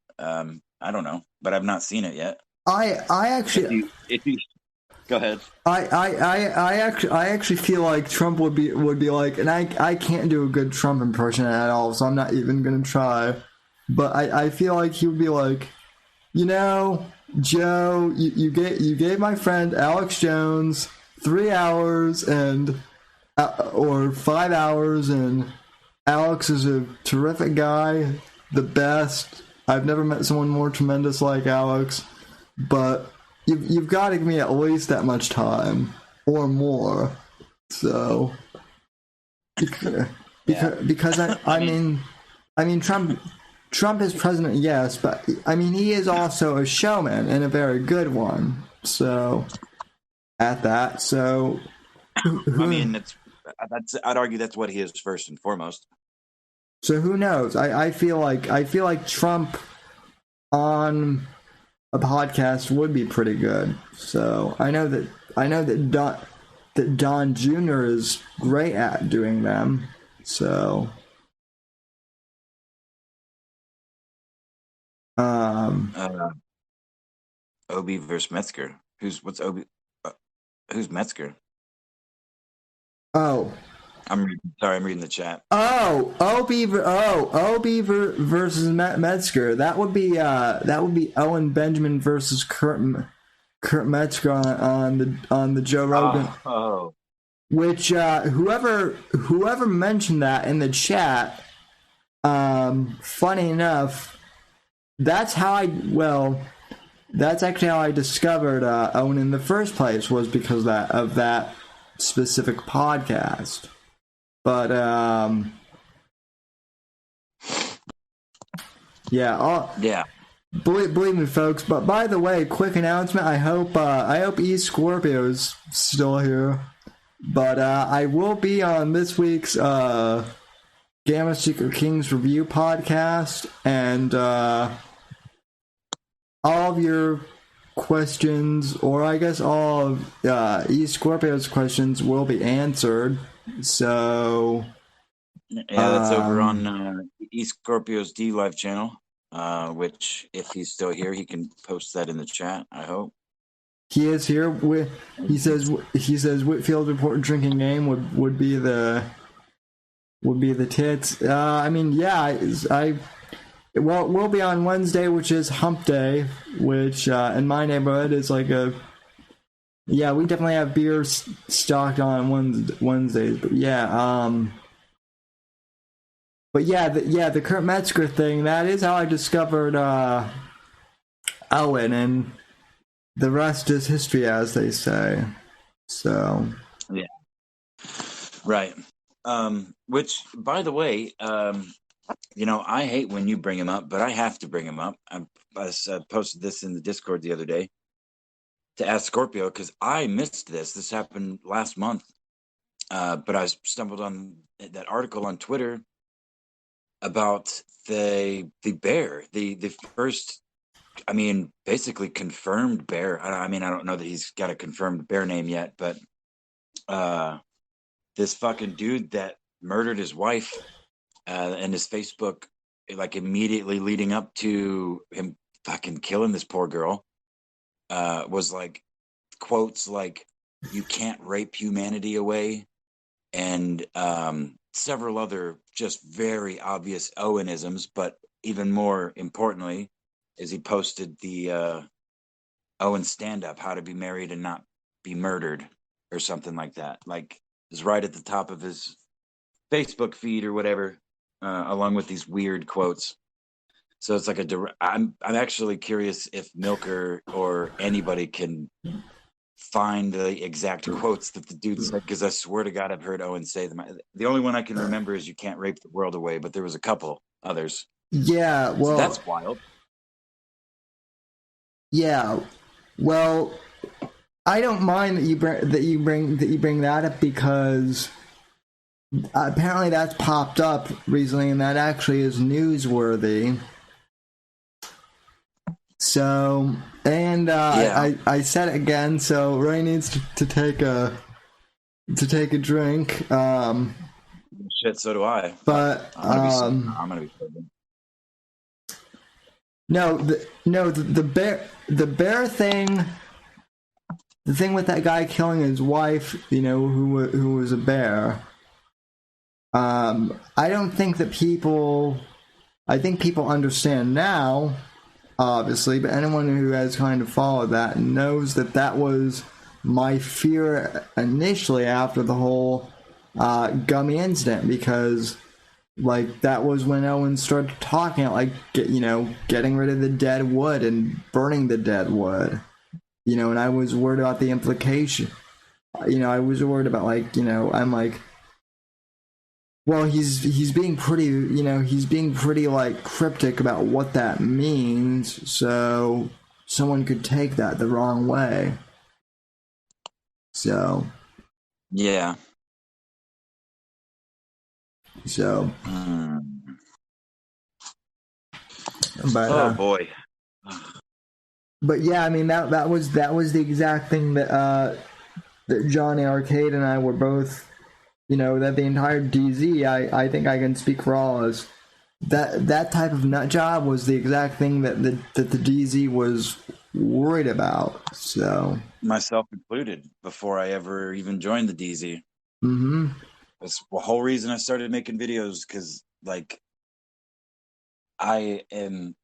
I don't know, but I've not seen it yet. I actually. If you go ahead. I actually feel like Trump would be like, and I can't do a good Trump impression at all, so I'm not even gonna try. But I feel like he would be like, Joe, you gave my friend Alex Jones 3 hours or 5 hours, and Alex is a terrific guy, the best. I've never met someone more tremendous like Alex, but you've got to give me at least that much time or more. So because I mean Trump Trump is president, yes, but I mean, he is also a showman and a very good one. So, at that, so. I mean, I'd argue that's what he is first and foremost. So who knows? I feel like Trump on a podcast would be pretty good. So I know that Don Jr. is great at doing them. So Obi versus Metzger. Who's Metzger? Oh. I'm reading the chat. Obi versus Metzger. That would be Owen Benjamin versus Kurt Metzger on the Joe Rogan. Oh. Which whoever mentioned that in the chat, funny enough, that's actually how I discovered Owen in the first place, was because of that specific podcast. But yeah. Believe me, folks. But by the way, quick announcement. I hope E Scorpio is still here. But I will be on this week's Gamma Secret Kings review podcast, and all of your questions, or I guess all of E Scorpio's questions, will be answered. So yeah, that's over on E Scorpio's D Live channel, which, if he's still here, he can post that in the chat, I hope. He is here. He says Whitfield's important drinking game would be the tits. I mean, yeah, we'll be on Wednesday, which is Hump Day, which in my neighborhood is like we definitely have beer stocked on Wednesdays. But the Kurt Metzger thing, that is how I discovered Owen, and the rest is history, as they say. So yeah, right. Which, by the way, I hate when you bring him up, but I have to bring him up. I posted this in the Discord the other day to ask Scorpio, because I missed this. This happened last month, but I stumbled on that article on Twitter about the bear, the first, I mean, basically confirmed bear. I don't know that he's got a confirmed bear name yet, but this fucking dude that murdered his wife, and his Facebook, like immediately leading up to him fucking killing this poor girl, was like quotes like, "You can't rape humanity away," and several other just very obvious Owenisms. But even more importantly is he posted the Owen stand-up, how to be married and not be murdered, or something like that. Like, it's right at the top of his Facebook feed or whatever, along with these weird quotes. So it's like I'm actually curious if Milker or anybody can find the exact quotes that the dude said, because I swear to God I've heard Owen say them. The only one I can remember is "You can't rape the world away," but there was a couple others. Yeah, well, so that's wild. Yeah, well, I don't mind that you bring that up, because apparently that's popped up recently, and that actually is newsworthy. So, and I said it again. So Ray needs to take a drink. Shit, so do I. But I'm gonna be sober. The bear thing. The thing with that guy killing his wife, who was a bear. I don't think that people. I think people understand now, obviously, but anyone who has kind of followed that knows that was my fear initially after the whole Gummy incident, because that was when Owen started talking about getting rid of the dead wood and burning the dead wood, and I was worried about the implication. I was worried about I'm like, Well, he's being pretty, he's being pretty like cryptic about what that means, so someone could take that the wrong way. So, Yeah. so, but Oh boy. but yeah, I mean that was the exact thing that Johnny Arcade and I were both, that the entire DZ, I think I can speak for all of us. That type of nut job was the exact thing that the DZ was worried about. So Myself included, before I ever even joined the DZ. mm-hmm. That's the whole reason I started making videos, because like I am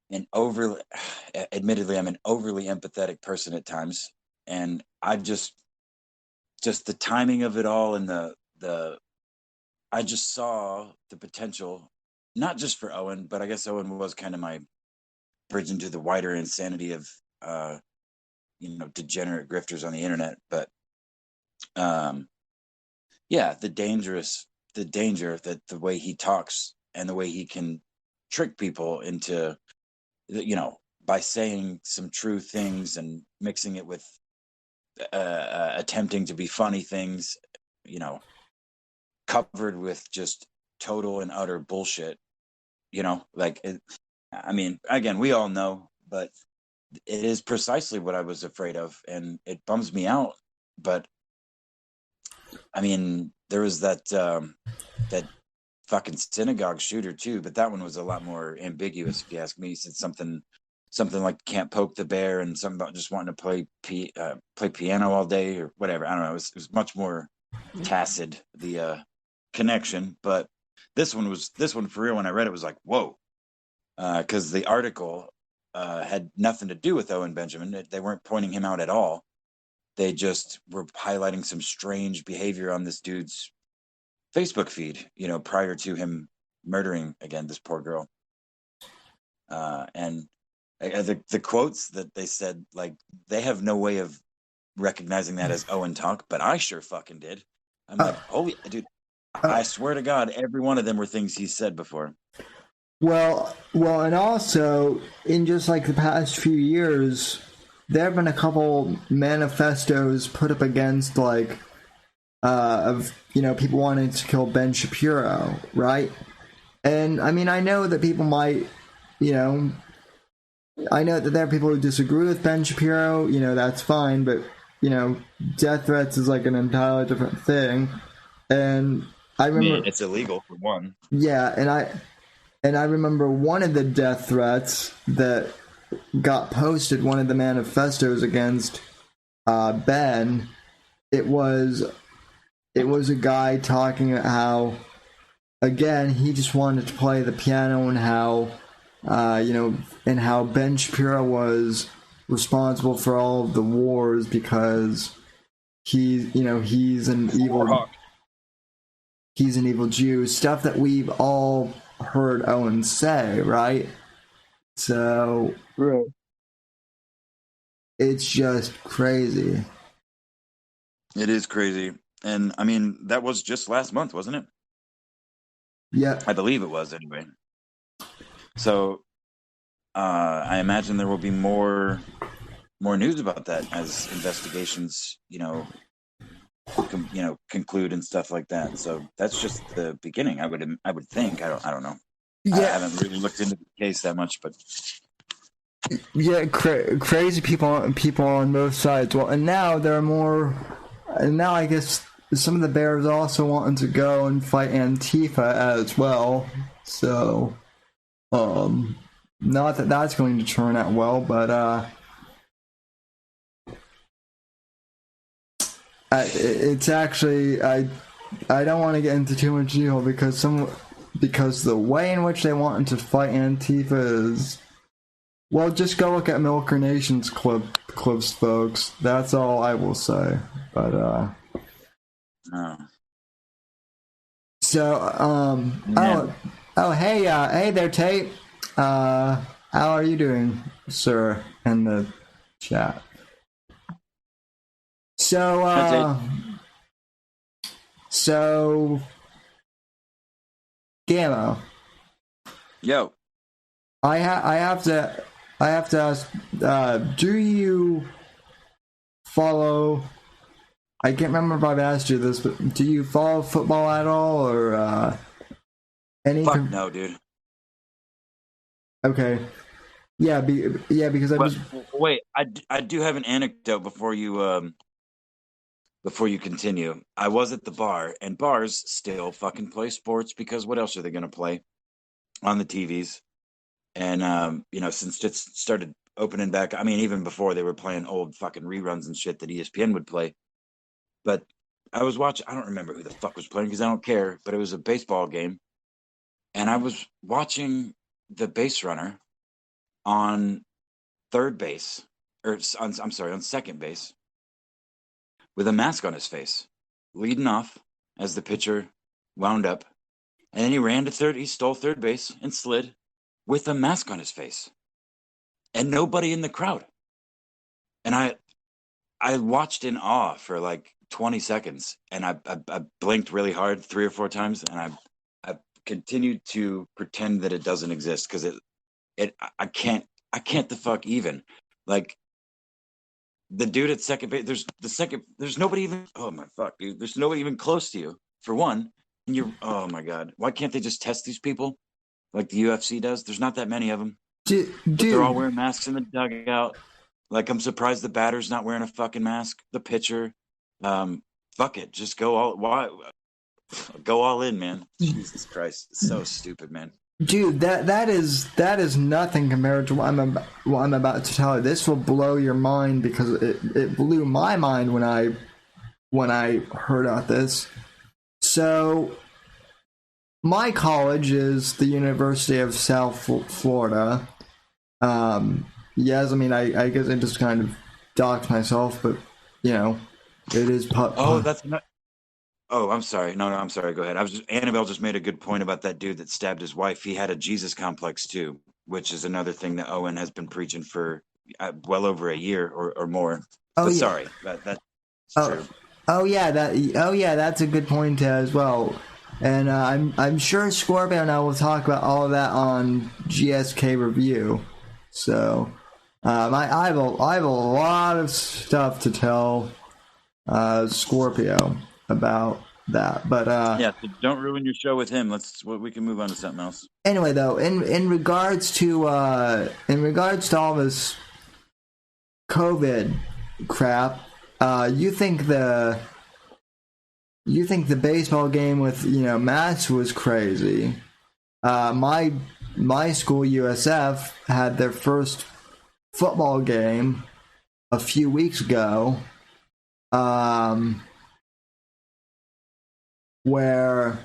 admittedly I'm an overly empathetic person at times, and I've just the timing of it all, and the I just saw the potential, not just for Owen, but I guess Owen was kind of my bridge into the wider insanity of degenerate grifters on the internet. But yeah, the danger that the way he talks and the way he can trick people into, by saying some true things and mixing it with attempting to be funny things, covered with just total and utter bullshit. I mean, again, we all know, but it is precisely what I was afraid of, and it bums me out. But I mean, there was that fucking synagogue shooter too, but that one was a lot more ambiguous, if you ask me. He said something like "can't poke the bear" and something about just wanting to play piano all day or whatever. I don't know. It was much more tacit, the connection. But this one for real. When I read it, was like, whoa, because the article had nothing to do with Owen Benjamin. They weren't pointing him out at all. They just were highlighting some strange behavior on this dude's Facebook feed, prior to him murdering again this poor girl. And the quotes that they said, like, they have no way of recognizing that as Owen talk, but I sure fucking did. I'm like, holy dude, I swear to God, every one of them were things he's said before. Well, and also in just like the past few years, there have been a couple manifestos put up against of people wanting to kill Ben Shapiro, right? And I mean, I know that people might, I know that there are people who disagree with Ben Shapiro. That's fine, but death threats is like an entirely different thing. And I remember it's illegal for one. Yeah, and I remember one of the death threats that got posted, one of the manifestos against Ben. It was a guy talking about how, again, he just wanted to play the piano, and how, and how Ben Shapiro was responsible for all of the wars because he's an evil Jew. Stuff that we've all heard Owen say, right? So, right. It's just crazy. It is crazy. And I mean, that was just last month, wasn't it? Yeah. I believe it was, anyway. So I imagine there will be more news about that as investigations, conclude and stuff like that. So that's just the beginning. I would think. I don't know. Yeah. I haven't really looked into the case that much, but yeah, crazy people on both sides. Well, and now there are more. And now I guess some of the Bears also wanting to go and fight Antifa as well. So, not that that's going to turn out well, but it's actually I don't want to get into too much detail because the way in which they want to fight Antifa is, well, just go look at Milker Nation's clips, folks. That's all I will say. But so yeah. Hey there, Tate. How are you doing, sir? In the chat. So Gamma. Yo. I have to ask. Do you follow? I can't remember if I've asked you this, but do you follow football at all, or any? Fuck no, dude. Okay. Yeah. Because I was. Wait, I do have an anecdote before you continue. I was at the bar, and bars still fucking play sports because what else are they going to play on the TVs? And since it started opening back, I mean, even before they were playing old fucking reruns and shit that ESPN would play. But I was watching. I don't remember who the fuck was playing because I don't care. But it was a baseball game, and I was watching the base runner on third base, on second base, with a mask on his face, leading off as the pitcher wound up. And then he ran to third. He stole third base and slid with a mask on his face. And nobody in the crowd. And I watched in awe for like 20 seconds. And I blinked really hard 3 or 4 times. And I continued to pretend that it doesn't exist because I can't the fuck even. Like, the dude at second base, there's nobody even, oh my fuck, dude, there's nobody even close to you, for one. And oh my God, why can't they just test these people like the UFC does? There's not that many of them. Dude. They're all wearing masks in the dugout. Like, I'm surprised the batter's not wearing a fucking mask. The pitcher, fuck it, just go all in, man. Jesus Christ, it's so stupid, man. Dude, that is nothing compared to what I'm about to tell you. This will blow your mind because it blew my mind when I heard about this. So, my college is the University of South Florida. Yes, I mean, I guess I just kind of doxed myself, but it is. That's not. Oh, I'm sorry. No, I'm sorry. Go ahead. Annabelle just made a good point about that dude that stabbed his wife. He had a Jesus complex too, which is another thing that Owen has been preaching for well over a year or more. Oh, but yeah. Sorry, that's true. That's a good point as well. And I'm sure Scorpio and I will talk about all of that on GSK Review. So I have a lot of stuff to tell Scorpio about that, but so don't ruin your show with him. We can move on to something else. Anyway, though, in regards to all this COVID crap, you think the baseball game with masks was crazy? My school, USF, had their first football game a few weeks ago. Where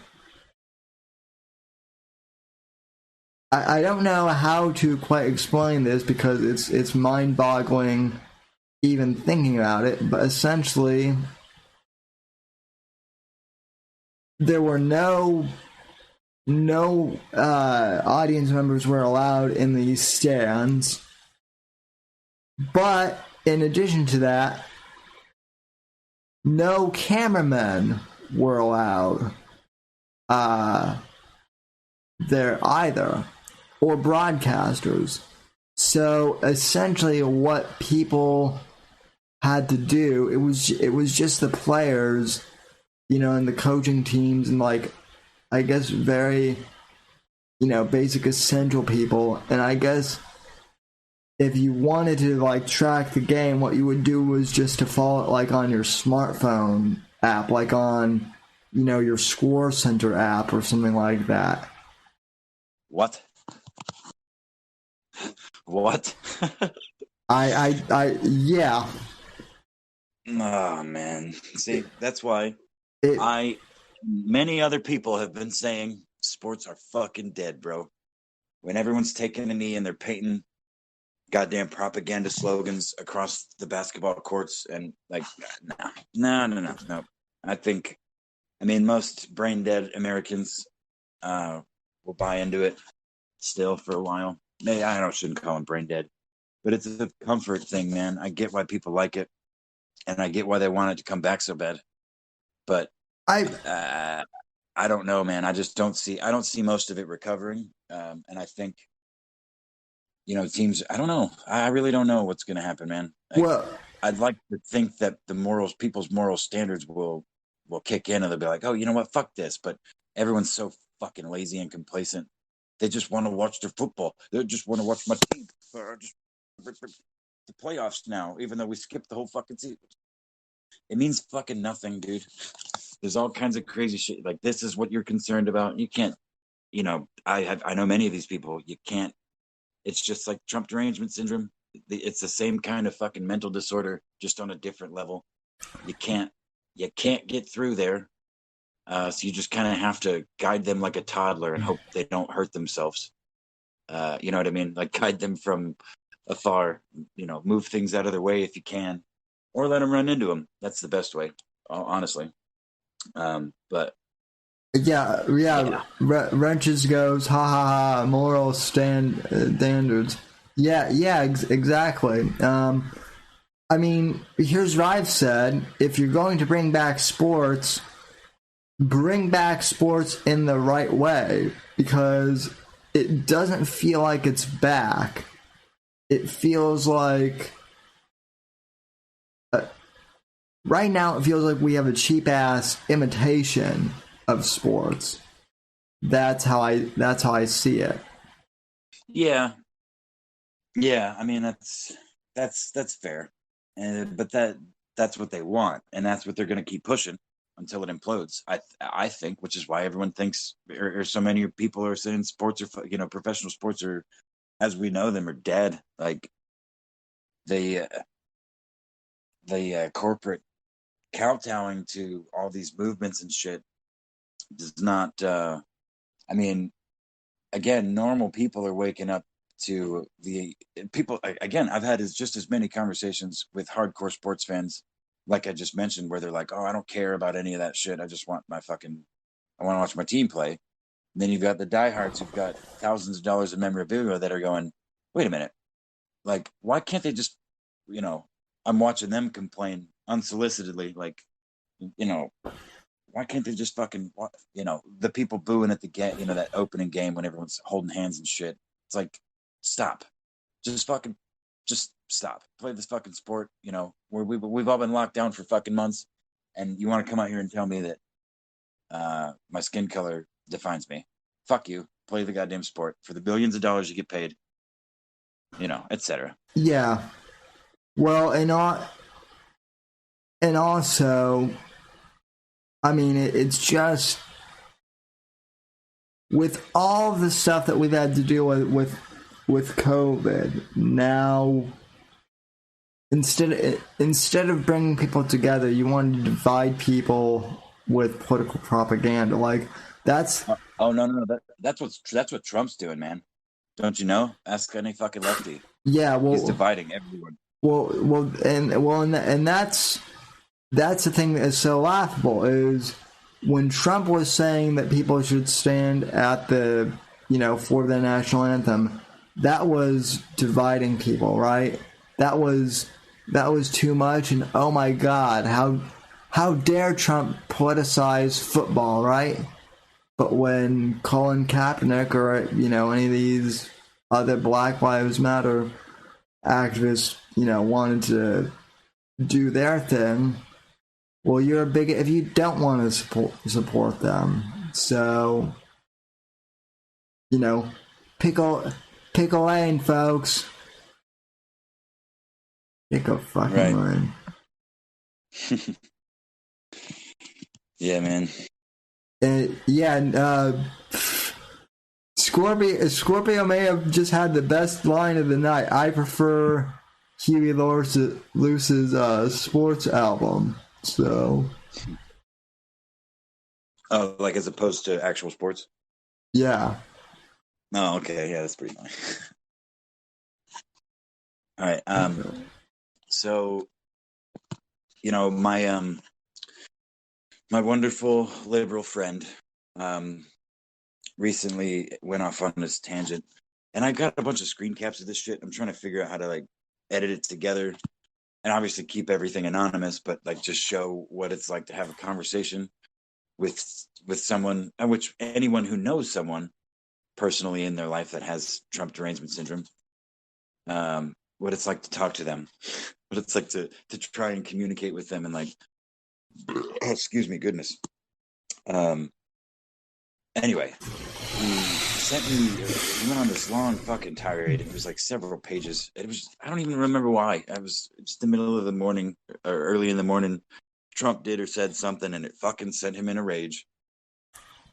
I don't know how to quite explain this because it's mind-boggling even thinking about it, but essentially there were no audience members were allowed in the stands, but in addition to that, no cameramen were allowed there either, or broadcasters. So essentially what people had to do, it was just the players, and the coaching teams and I guess very basic essential people. And I guess if you wanted to track the game, what you would do was just to follow it on your smartphone app, on your Score Center app or something like that. What Yeah. Oh man, see, that's why many other people have been saying sports are fucking dead, bro. When everyone's taking a knee and they're painting goddamn propaganda slogans across the basketball courts, and no. I mean, most brain dead Americans will buy into it still for a while. Maybe I shouldn't call them brain dead, but it's a comfort thing, man. I get why people like it, and I get why they want it to come back so bad. But I don't know, man. I don't see most of it recovering. And I think, teams, I don't know. I really don't know what's going to happen, man. Like, Well, I'd like to think that people's moral standards will kick in, and they'll be like, oh, you know what? Fuck this. But everyone's so fucking lazy and complacent. They just want to watch their football. They just want to watch my team. Just the playoffs now, even though we skipped the whole fucking season. It means fucking nothing, dude. There's all kinds of crazy shit. Like, this is what you're concerned about. You can't, I know many of these people. You can't. It's just like Trump derangement syndrome. It's the same kind of fucking mental disorder, just on a different level. You can't get through there. So you just kind of have to guide them like a toddler and hope they don't hurt themselves. You know what I mean? Like, guide them from afar. Move things out of their way if you can, or let them run into them. That's the best way, honestly. But yeah. Wrenches goes, ha ha ha, moral standards. Yeah, exactly. I mean, here's what I've said: if you're going to bring back sports in the right way, because it doesn't feel like it's back. It feels like right now it feels like we have a cheap ass imitation of sports. That's how I see it. yeah, I mean, that's fair, but that's what they want, and that's what they're going to keep pushing until it implodes. I think, which is why everyone thinks, or so many people are saying sports are, professional sports are, as we know them, are dead. Like, the corporate kowtowing to all these movements and shit does not. I mean, again, normal people are waking up to the people. Again, I've had just as many conversations with hardcore sports fans, like I just mentioned, where they're like, "Oh, I don't care about any of that shit. I just want I want to watch my team play." And then you've got the diehards who've got thousands of dollars of memorabilia that are going, "Wait a minute, like, why can't they just, I'm watching them complain unsolicitedly, like, why can't they just fucking, the people booing at the game, that opening game when everyone's holding hands and shit. It's like, stop, just stop, play this fucking sport. Where we've all been locked down for fucking months, and you want to come out here and tell me that my skin color defines me? Fuck you. Play the goddamn sport for the billions of dollars you get paid, etc. Yeah. Well, and also, I mean, it's just with all the stuff that we've had to deal with COVID now. Instead of bringing people together, you want to divide people with political propaganda. Like, that's Oh no, that's what Trump's doing, man. Don't you know? Ask any fucking lefty. yeah. He's dividing everyone. And that's the thing that is so laughable is when Trump was saying that people should stand at the for the national anthem. That was dividing people, right? That was too much, and oh my God, how dare Trump politicize football, right? But when Colin Kaepernick or any of these other Black Lives Matter activists wanted to do their thing, well, you're a bigot if you don't want to support them. So pick a lane, folks. Pick a fucking lane. Yeah, man. Scorpio may have just had the best line of the night. I prefer Huey Lewis's sports album. So, oh, like as opposed to actual sports? Yeah. Oh, okay. Yeah, that's pretty nice. All right. So, my wonderful liberal friend recently went off on this tangent, and I got a bunch of screen caps of this shit. I'm trying to figure out how to edit it together, and obviously keep everything anonymous, but just show what it's like to have a conversation with someone, which anyone who knows someone personally in their life that has Trump derangement syndrome, what it's like to talk to them, what it's like to try and communicate with them, and like, excuse me, goodness. Anyway, he went on this long fucking tirade. It was like several pages. I don't even remember why. I was just the middle of the morning or early in the morning. Trump did or said something, and it fucking sent him in a rage.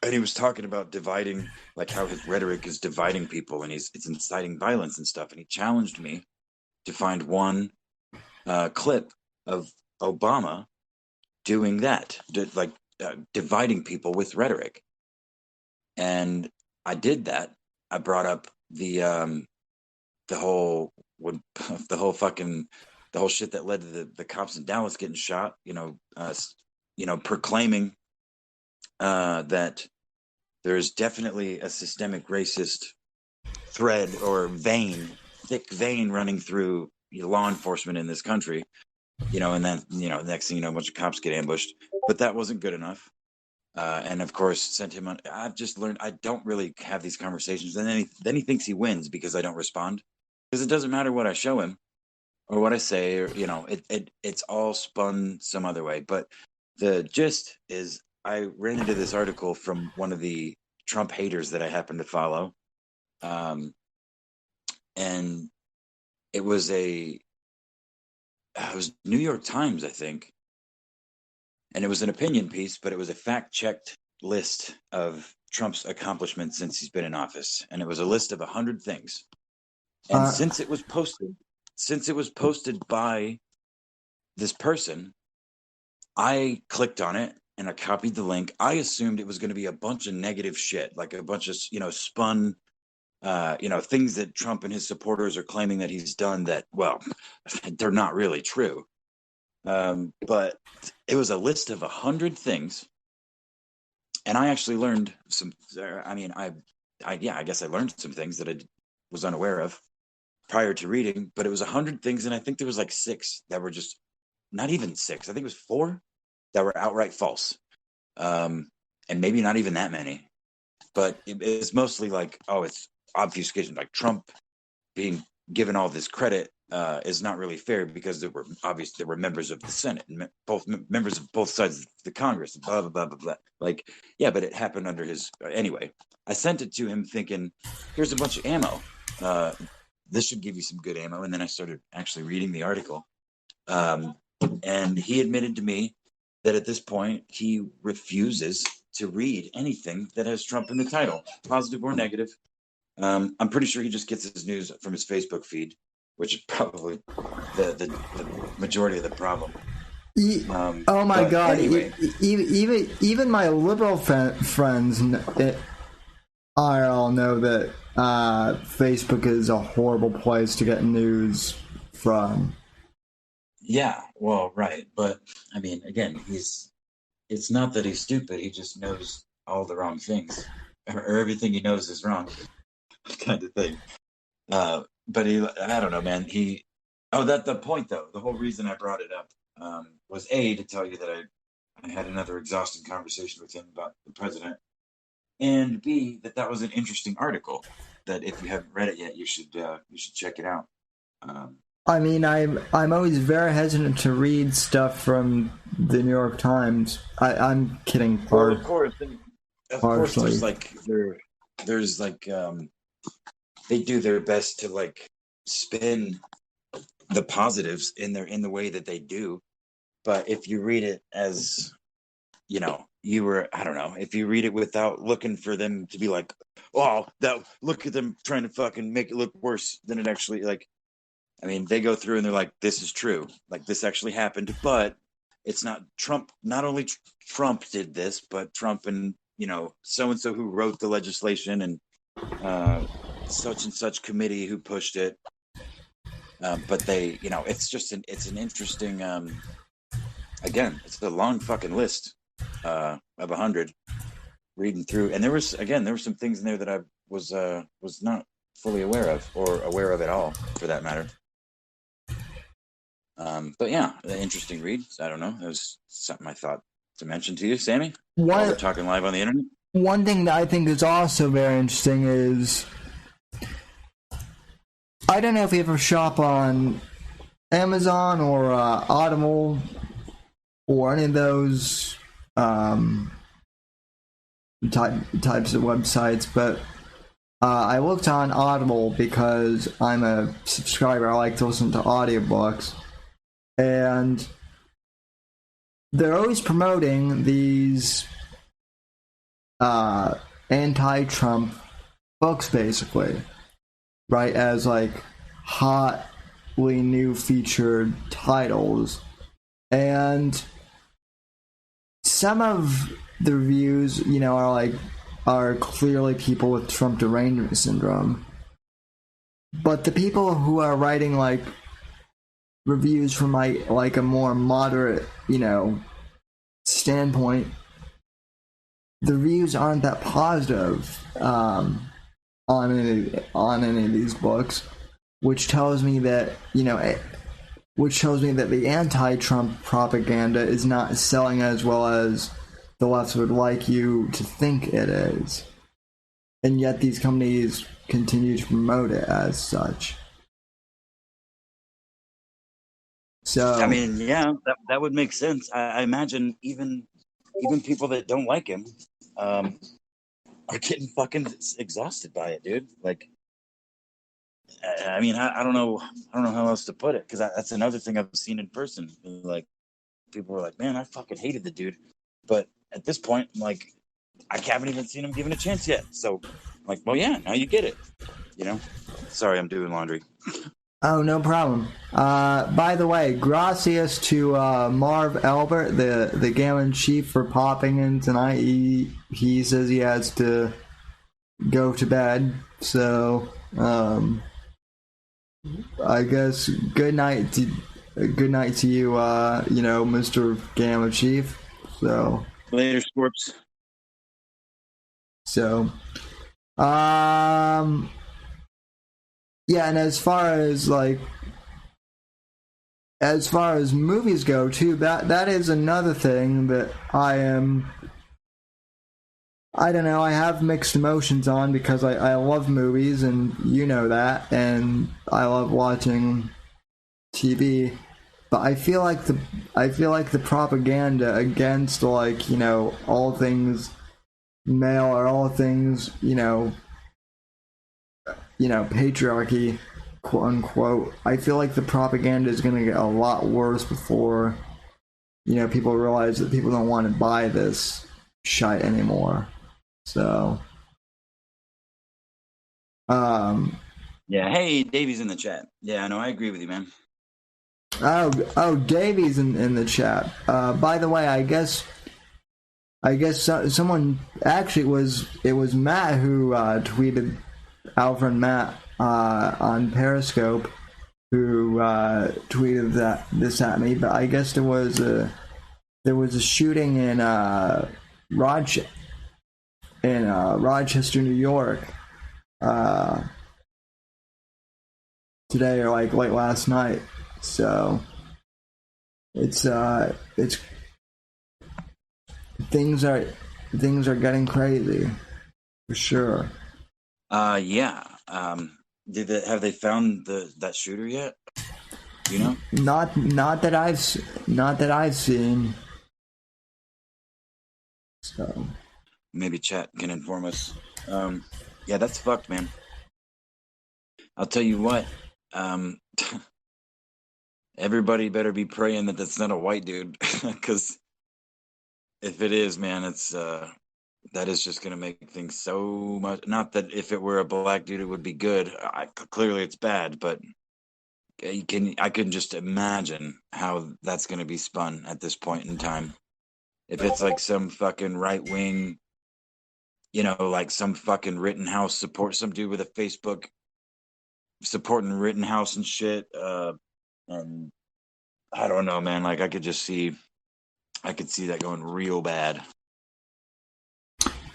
And he was talking about dividing, like how his rhetoric is dividing people, and it's inciting violence and stuff. And he challenged me to find one clip of Obama doing that, dividing people with rhetoric. And I did that. I brought up the whole shit that led to the cops in Dallas getting shot. Proclaiming that there's definitely a systemic racist thread or thick vein running through law enforcement in this country. And then next thing you know, a bunch of cops get ambushed. But that wasn't good enough. And of course, sent him on. I've just learned I don't really have these conversations. And then he thinks he wins because I don't respond. Because it doesn't matter what I show him or what I say, or it's all spun some other way. But the gist is, I ran into this article from one of the Trump haters that I happen to follow, and it was New York Times, I think. And it was an opinion piece, but it was a fact-checked list of Trump's accomplishments since he's been in office. And it was a list of 100 things. And since it was posted by this person, I clicked on it and I copied the link. I assumed it was going to be a bunch of negative shit, like a bunch of, spun, things that Trump and his supporters are claiming that he's done that, well, they're not really true. But it was a list of 100 things, and I actually learned some. I guess I learned some things that I was unaware of prior to reading. But it was 100 things, and I think there was like 6 that were just not even 6. I think it was 4 that were outright false, and maybe not even that many. But it's mostly like, it's obfuscation, like Trump being given all this credit. Is not really fair because there were members of the Senate and members of both sides of the Congress, blah, blah, blah, blah, blah. Like, yeah, but it happened under his, anyway, I sent it to him thinking, here's a bunch of ammo. This should give you some good ammo. And then I started actually reading the article. And he admitted to me that at this point, he refuses to read anything that has Trump in the title, positive or negative. I'm pretty sure he just gets his news from his Facebook feed, which is probably the majority of the problem. Oh my God! Anyway. Even my liberal friends IRL know that Facebook is a horrible place to get news from. Yeah, well, right, but I mean, again, it's not that he's stupid. He just knows all the wrong things, or everything he knows is wrong, kind of thing. But I don't know, man. The point though, the whole reason I brought it up was A, to tell you that I had another exhausting conversation with him about the president, and B, that was an interesting article that if you haven't read it yet, you should check it out. I mean, I'm always very hesitant to read stuff from the New York Times. I'm kidding. Well, of course, there's like they do their best to like spin the positives in the way that they do. But if you read it as, if you read it without looking for them to be like, look at them trying to fucking make it look worse than it actually, like, I mean, they go through and they're like, this is true. Like, this actually happened, but it's not Trump. Not only Trump did this, but Trump and, so-and-so who wrote the legislation and such and such committee who pushed it. But they, it's an interesting, again, it's a long fucking list of 100 reading through. And there were some things in there that I was not fully aware of, or aware of at all, for that matter. But yeah, an interesting read. I don't know. It was something I thought to mention to you, Sammy. While we're talking live on the internet. One thing that I think is also very interesting is, I don't know if you ever shop on Amazon or Audible or any of those types of websites, but I looked on Audible because I'm a subscriber. I like to listen to audiobooks, and they're always promoting these anti-Trump books, basically, right, as like hotly new featured titles. And some of the reviews, you know, are clearly people with Trump derangement syndrome. But the people who are writing like reviews from like a more moderate, you know, standpoint, the reviews aren't that positive on any of these books, which tells me that, you know, the anti-Trump propaganda is not selling as well as the left would like you to think it is, and yet these companies continue to promote it as such. So I mean, yeah, that would make sense. I imagine even people that don't like him are getting fucking exhausted by it, dude. Like, I mean, I don't know how else to put it, because that's another thing I've seen in person. Like, people were like, "Man, I fucking hated the dude," but at this point, like, I haven't even seen him given a chance yet. So, like, well, yeah, now you get it. You know. Sorry, I'm doing laundry. Oh, no problem. By the way, gracias to Marv Albert, the Gammon Chief, for popping in tonight. He says he has to go to bed, so I guess good night to you, you know, Mr. Gammon Chief. So Later, Scorps. So, yeah, and as far as movies go too, that is another thing that I don't know, I have mixed emotions on, because I love movies, and you know that, and I love watching TV, but I feel like the propaganda against, like, you know, all things male, or all things, you know, patriarchy, quote unquote, I feel like the propaganda is going to get a lot worse before, you know, people realize that people don't want to buy this shite anymore. So, yeah. Hey, Davey's in the chat. Yeah, no, I agree with you, man. Oh, Davey's in the chat. By the way, I guess someone, actually it was Matt who tweeted, Alfred Matt, on Periscope, who tweeted this at me. But I guess there was a shooting in Rochester, New York, today, or like late last night. So it's things are getting crazy, for sure. Yeah. Have they found that shooter yet? You know? Not that I've seen. So maybe chat can inform us. Yeah, that's fucked, man. I'll tell you what. Everybody better be praying that that's not a white dude, because if it is, man, it's that is just going to make things so much. Not that if it were a black dude, it would be good. Clearly, it's bad, but I can just imagine how that's going to be spun at this point in time. If it's like some fucking right wing, you know, like some fucking Rittenhouse support, some dude with a Facebook supporting Rittenhouse and shit, and I don't know, man. Like, I could see that going real bad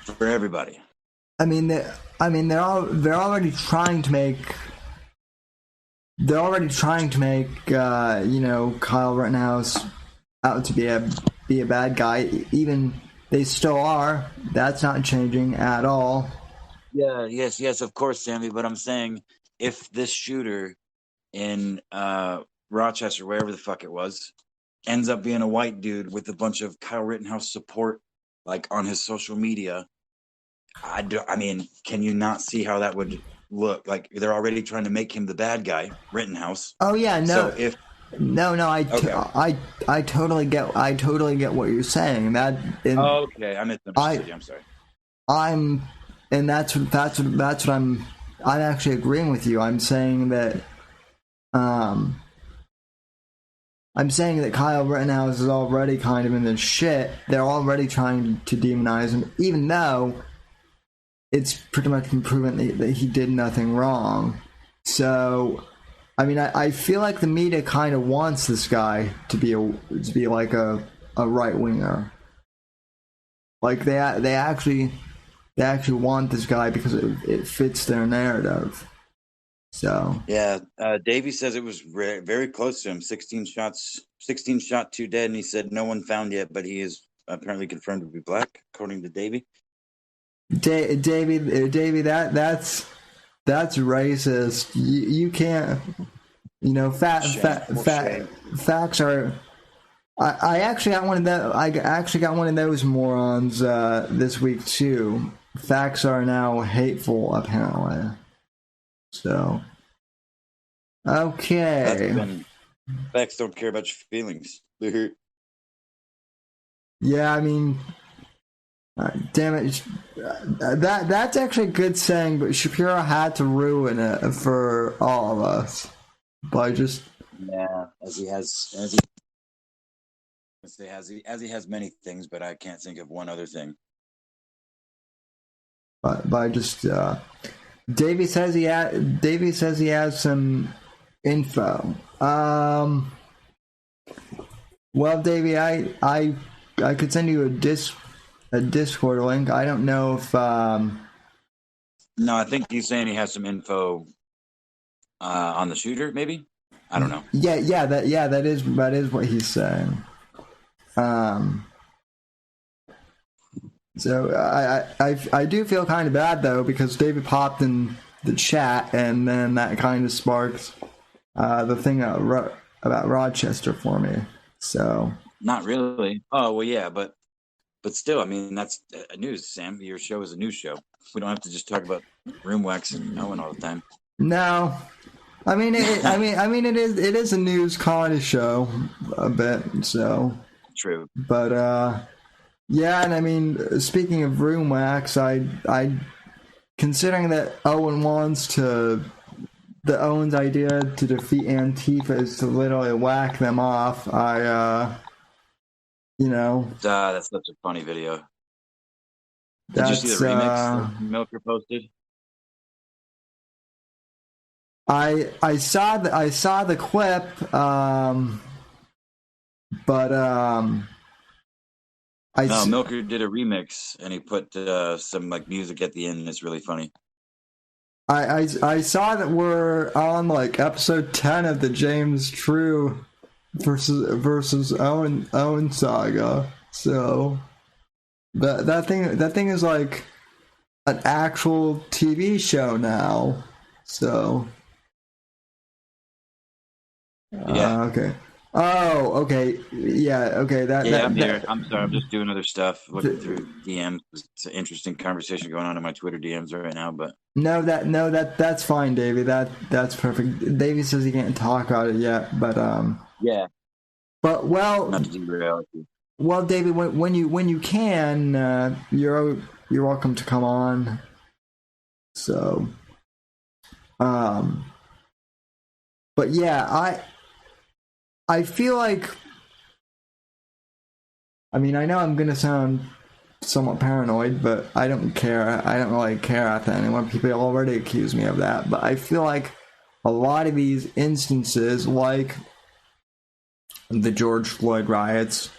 for everybody. I mean, they're already trying to make. They're already trying to make, you know, Kyle Rittenhouse out to be a bad guy. Even They still are. That's not changing at all. Yeah, yes, of course, Sammy. But I'm saying if this shooter in Rochester, wherever the fuck it was, ends up being a white dude with a bunch of Kyle Rittenhouse support, like on his social media, I mean, can you not see how that would look? Like they're already trying to make him the bad guy, Rittenhouse. Oh yeah, no. So if No, okay. I totally get what you're saying. Okay, I misunderstood you. I'm sorry. And that's what I'm actually agreeing with you. I'm saying that Kyle Rittenhouse is already kind of in this shit. They're already trying to demonize him, even though it's pretty much been proven that he did nothing wrong. So, I mean, I feel like the media kind of wants this guy to be like a right winger. Like they actually want this guy because it fits their narrative. So yeah, Davey says it was very close to him. 16 shot, 2 dead, and he said no one found yet, but he is apparently confirmed to be black, according to Davey. Davey, that's racist. You can't. You know, facts are. I actually got one of those. I actually got one of those morons this week too. Facts are now hateful, apparently. So, okay. Facts don't care about your feelings. Yeah, I mean, damn it. That's actually a good saying, but Shapiro had to ruin it for all of us by just. Yeah, as he has many things, but I can't think of one other thing. By just. Davey says he has some info. Well, Davey, I could send you a Discord link. I don't know if. No, I think he's saying he has some info on the shooter. Maybe, I don't know. That is what he's saying. So I do feel kind of bad though, because David popped in the chat and then that kind of sparked the thing about Rochester for me. So not really. Oh well, yeah, but still, I mean that's news. Sam, your show is a news show. We don't have to just talk about room wax and Owen all the time. No, I mean it is a news kind of show a bit. So true, but yeah, and I mean, speaking of room wax, I considering that Owen's idea to defeat Antifa is to literally whack them off. that's such a funny video. Did you see the remix that Milker posted? I saw the clip, but Milker did a remix and he put some like music at the end, and it's really funny. I saw that we're on like episode 10 of the James True versus Owen saga. So that thing is like an actual TV show now. So yeah. Okay. Oh, okay. Yeah, okay. I'm here. I'm sorry. I'm just doing other stuff, looking through DMs. It's an interesting conversation going on in my Twitter DMs right now. But that's fine, Davey. That's perfect. Davey says he can't talk about it yet, but yeah. But not to derail you. Well, Davey, when you can, you're welcome to come on. So, but yeah, I feel like, I mean, I know I'm going to sound somewhat paranoid, but I don't care. I don't really care at that anymore. People already accuse me of that. But I feel like a lot of these instances, like the George Floyd riots,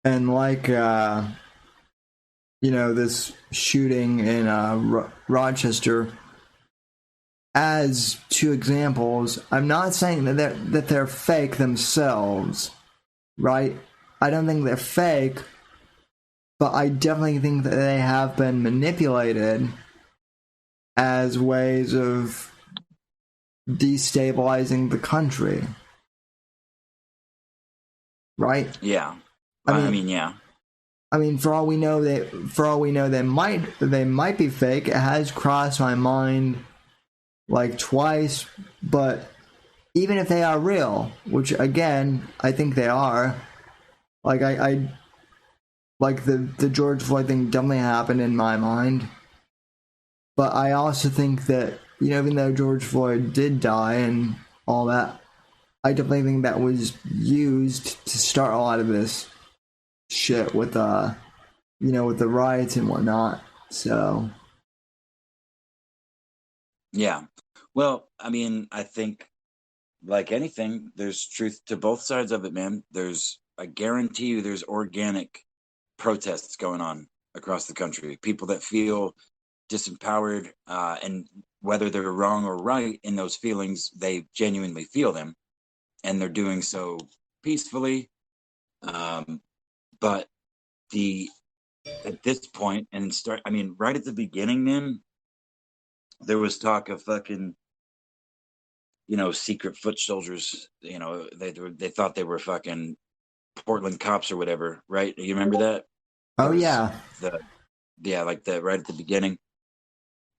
and like, this shooting in Rochester, as two examples, I'm not saying that they're fake themselves, right? I don't think they're fake, but I definitely think that they have been manipulated as ways of destabilizing the country. Right? Yeah. I mean, yeah. I mean, for all we know, they might be fake. It has crossed my mind like twice, but even if they are real, which again I think they are, like I like the George Floyd thing definitely happened in my mind, but I also think that, you know, even though George Floyd did die and all that, I definitely think that was used to start a lot of this shit with you know, with the riots and whatnot. So Yeah. Well, I mean, I think like anything, there's truth to both sides of it, man. I guarantee you there's organic protests going on across the country. People that feel disempowered, and whether they're wrong or right in those feelings, they genuinely feel them, and they're doing so peacefully. But at this point, I mean, right at the beginning, man, there was talk of fucking, you know, secret foot soldiers. You know, they thought they were fucking Portland cops or whatever, right? You remember that? oh yeah. Like the right at the beginning.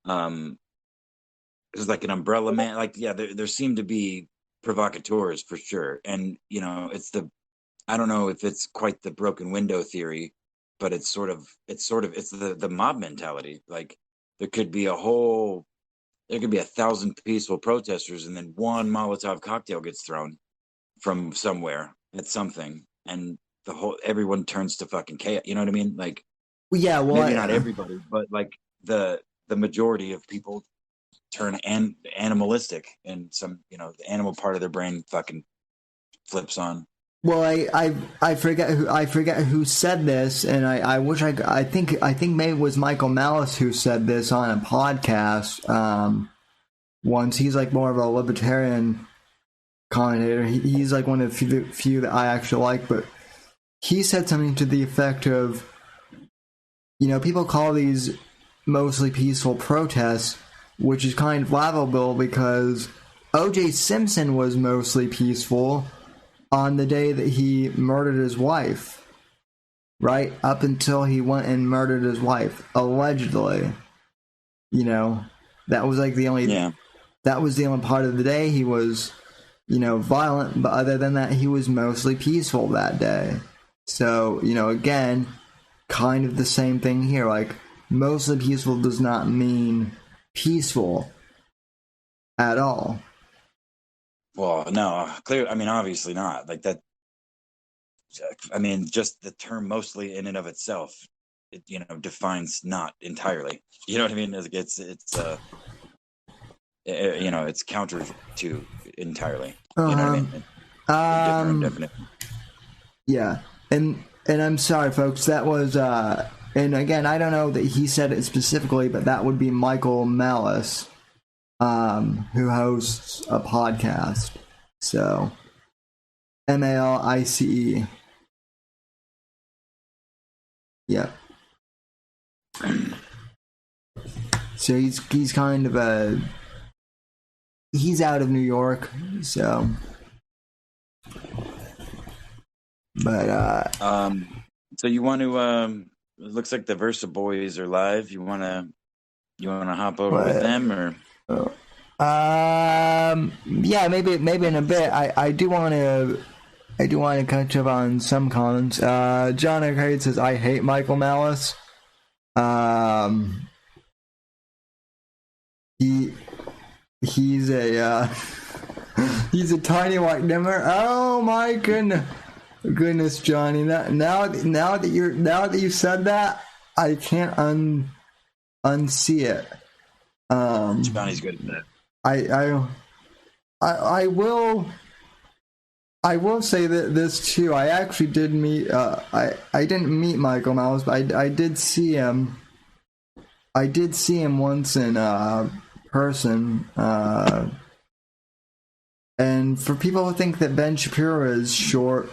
It was like an umbrella man. Like, yeah, there seemed to be provocateurs for sure. And, you know, I don't know if it's quite the broken window theory, but it's the mob mentality. Like there could be 1,000 peaceful protesters, and then one Molotov cocktail gets thrown from somewhere at something, and everyone turns to fucking chaos. You know what I mean? Like, Yeah, well, maybe not everybody, but like the majority of people turn animalistic, and some, you know, the animal part of their brain fucking flips on. well, I forget who said this, and I wish I think maybe it was Michael Malice who said this on a podcast once. He's like more of a libertarian commentator. He's like one of the few that I actually like, but he said something to the effect of, you know, people call these mostly peaceful protests, which is kind of laughable because O.J. Simpson was mostly peaceful on the day that he murdered his wife, right? Up until he went and murdered his wife, allegedly. You know, that was like that was the only part of the day he was, you know, violent, but other than that, he was mostly peaceful that day. So, you know, again, kind of the same thing here. Like, mostly peaceful does not mean peaceful at all. Well, no, clear. I mean, obviously not. Like that. I mean, just the term "mostly" in and of itself, it, you know, defines not entirely. You know what I mean? You know, it's counter to entirely. You know what I mean? Different definition. Yeah, and I'm sorry, folks. That was and again, I don't know that he said it specifically, but that would be Michael Malice, who hosts a podcast. So, Malice. Yeah. So he's kind of he's out of New York, so. But so you want to it looks like the Versa boys are live. You wanna hop over with them, or yeah, maybe in a bit. I do want to catch up on some comments. John Arcade says I hate Michael Malice. He's a he's a tiny white dimmer. Oh my goodness, Johnny. Now that you said that, I can't unsee it. Johnny's good at that. I will say that this too. I actually did meet. I didn't meet Michael Malice, but I did see him. I did see him once in person. And for people who think that Ben Shapiro is short,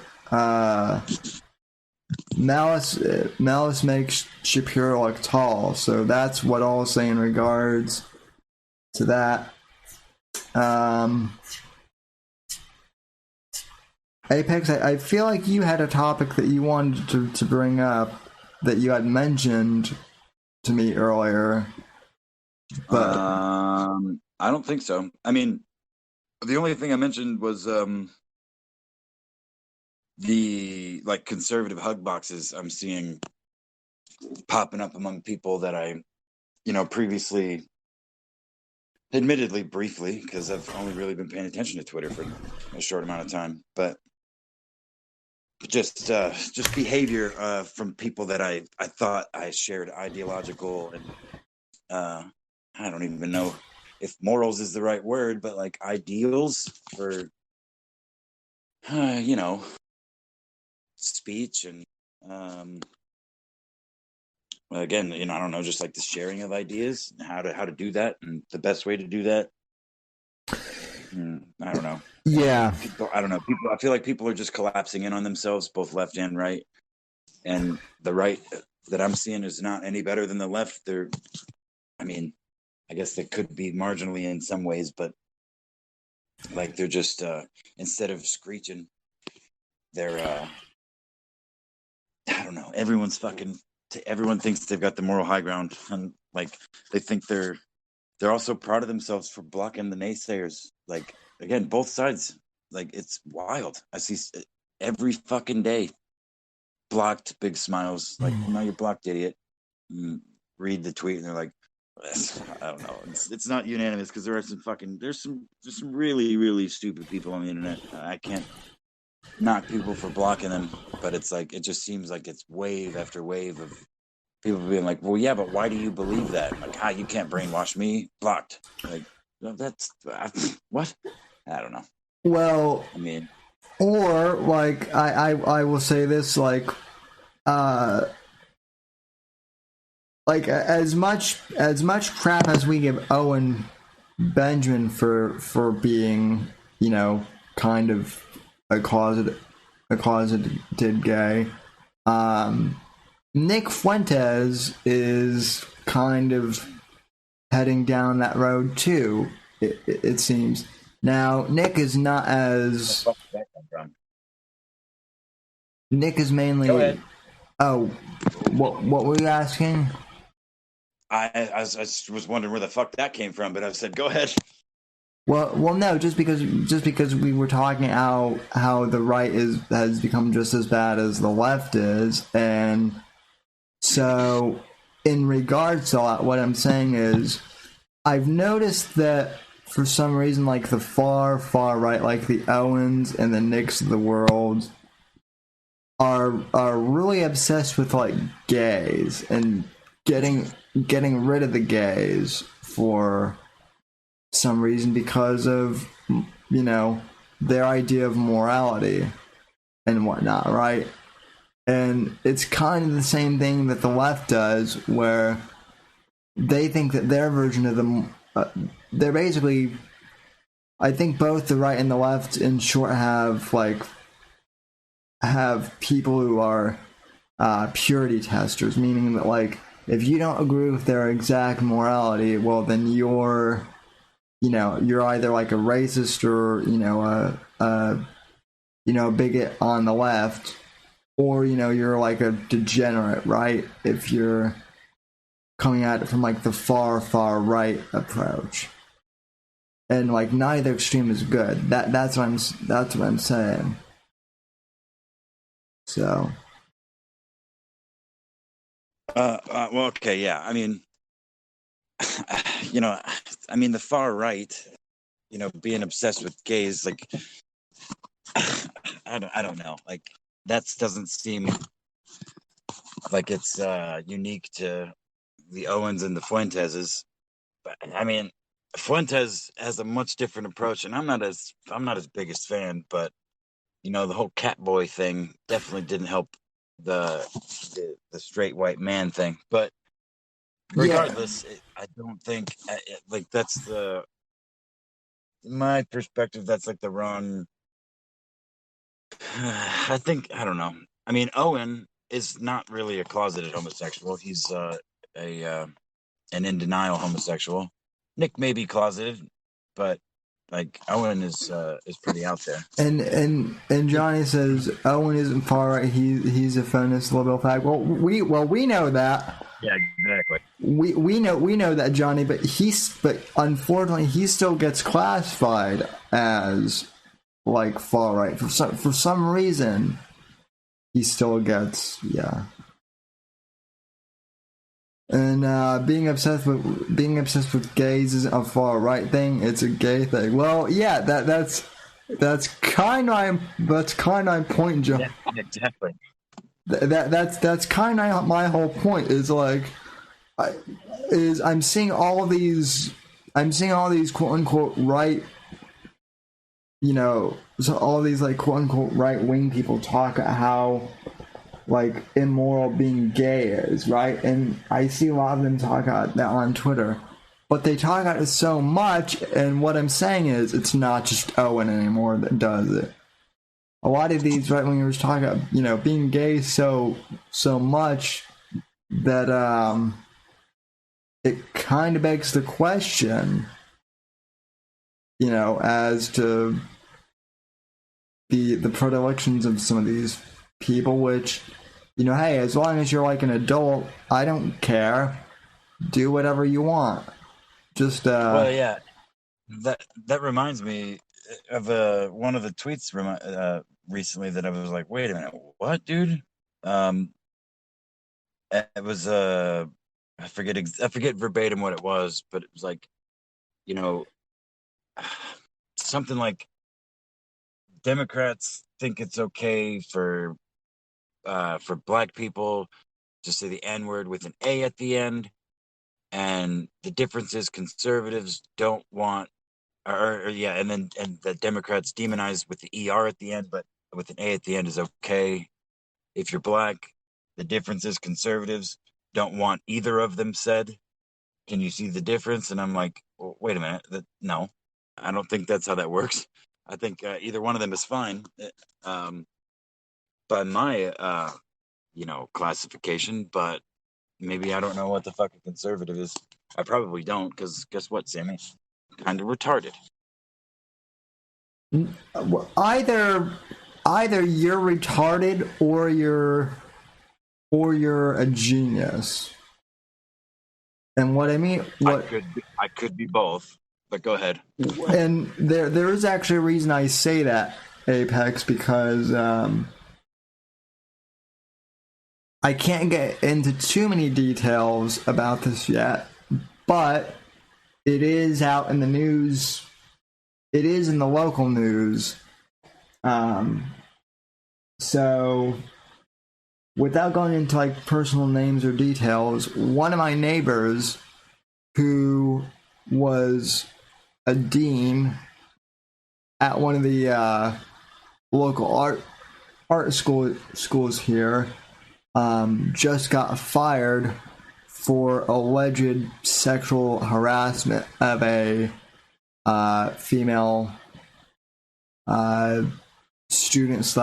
Malice makes Shapiro look tall, so that's what I'll say in regards to that. Apex, I feel like you had a topic that you wanted to bring up that you had mentioned to me earlier, but I don't think so. I mean, the only thing I mentioned was the like conservative hug boxes I'm seeing popping up among people that I, previously, admittedly briefly, because I've only really been paying attention to Twitter for a short amount of time, but just behavior from people that I thought I shared ideological and I don't even know if morals is the right word, but like ideals for speech and again, I don't know, just like the sharing of ideas and how to do that and the best way to do that. I don't know. yeah, I don't know. People, I feel like people are just collapsing in on themselves, both left and right. And the right that I'm seeing is not any better than the left. I guess they could be marginally in some ways, but like they're just instead of screeching, they're I don't know. Everyone thinks they've got the moral high ground, and like they think they're also proud of themselves for blocking the naysayers. Like again, both sides. Like it's wild. I see every fucking day blocked, big smiles. Like no, you're blocked, idiot. Read the tweet, and they're like, I don't know. It's not unanimous because there's some really really stupid people on the internet. I can't knock people for blocking them, but it's like it just seems like it's wave after wave of people being like, well, yeah, but why do you believe that? I'm like, you can't brainwash me. Blocked. Like that's what? I don't know. well, I mean, or like I will say this, like as much crap as we give Owen Benjamin for being, kind of a closeted gay, Nick Fuentes is kind of heading down that road too. It seems. Now Nick is not as. Nick is mainly. go ahead. Oh, what were you asking? I was wondering where the fuck that came from, but I said, go ahead. Well, no, just because we were talking how the right has become just as bad as the left is, and so in regards to that, what I'm saying is, I've noticed that for some reason, like the far right, like the Owens and the Nicks of the world, are really obsessed with like gays and getting rid of the gays for some reason because of their idea of morality and whatnot, right? And it's kind of the same thing that the left does, where they think that their version of them, they're basically, I think both the right and the left in short have people who are purity testers, meaning that like if you don't agree with their exact morality, well then you're either like a racist or a bigot on the left, or you're like a degenerate, right? If you're coming at it from like the far right approach, and like neither extreme is good. That's what I'm saying. So. Well, okay, yeah. I mean, the far right, being obsessed with gays, like, I don't know, like that doesn't seem like it's unique to the Owens and the Fuenteses. But I mean, Fuentes has a much different approach, and I'm not his biggest fan, but the whole cat boy thing definitely didn't help the straight white man thing. But regardless, I don't think like that's my perspective. That's like the wrong. I don't know. I mean, Owen is not really a closeted homosexual. He's an in denial homosexual. Nick may be closeted, but like Owen is pretty out there. And Johnny says Owen isn't far right. He's a feminist liberal fag. Well, we know that. Yeah, exactly. We know that, Johnny, but unfortunately he still gets classified as like far right for some reason. He still gets And being obsessed with gays isn't a far right thing; it's a gay thing. Well, yeah, that's kind of my point, John. Yeah, exactly. That's kind of my whole point. Is like, I'm seeing all these quote unquote right, so all these like quote unquote right wing people talk about how like immoral being gay is, right? And I see a lot of them talk about that on Twitter, but they talk about it so much. And what I'm saying is, it's not just Owen anymore that does it. A lot of these right wingers talk about being gay so much that it kind of begs the question, as to the predilections of some of these people, which, hey, as long as you're like an adult, I don't care. Do whatever you want. Just well, yeah, that reminds me of one of the tweets recently that I was like, wait a minute, what, dude? It was I forget verbatim what it was, but it was like, something like Democrats think it's okay for black people to say the N-word with an A at the end, and the difference is conservatives don't want, and the Democrats demonize with the ER at the end, but with an A at the end is okay. If you're black, the difference is conservatives don't want either of them said. Can you see the difference? And I'm like, well, wait a minute, no, I don't think that's how that works. I think either one of them is fine. By my classification, but maybe I don't know what the fuck a conservative is. I probably don't, because guess what, Sammy? Kind of retarded. Either you're retarded or you're a genius. And what I mean, I could be both, but go ahead. And there is actually a reason I say that, Apex, because I can't get into too many details about this yet, but it is out in the news. It is in the local news. So, without going into like personal names or details, one of my neighbors, who was a dean at one of the local art schools here, just got fired for alleged sexual harassment of a female student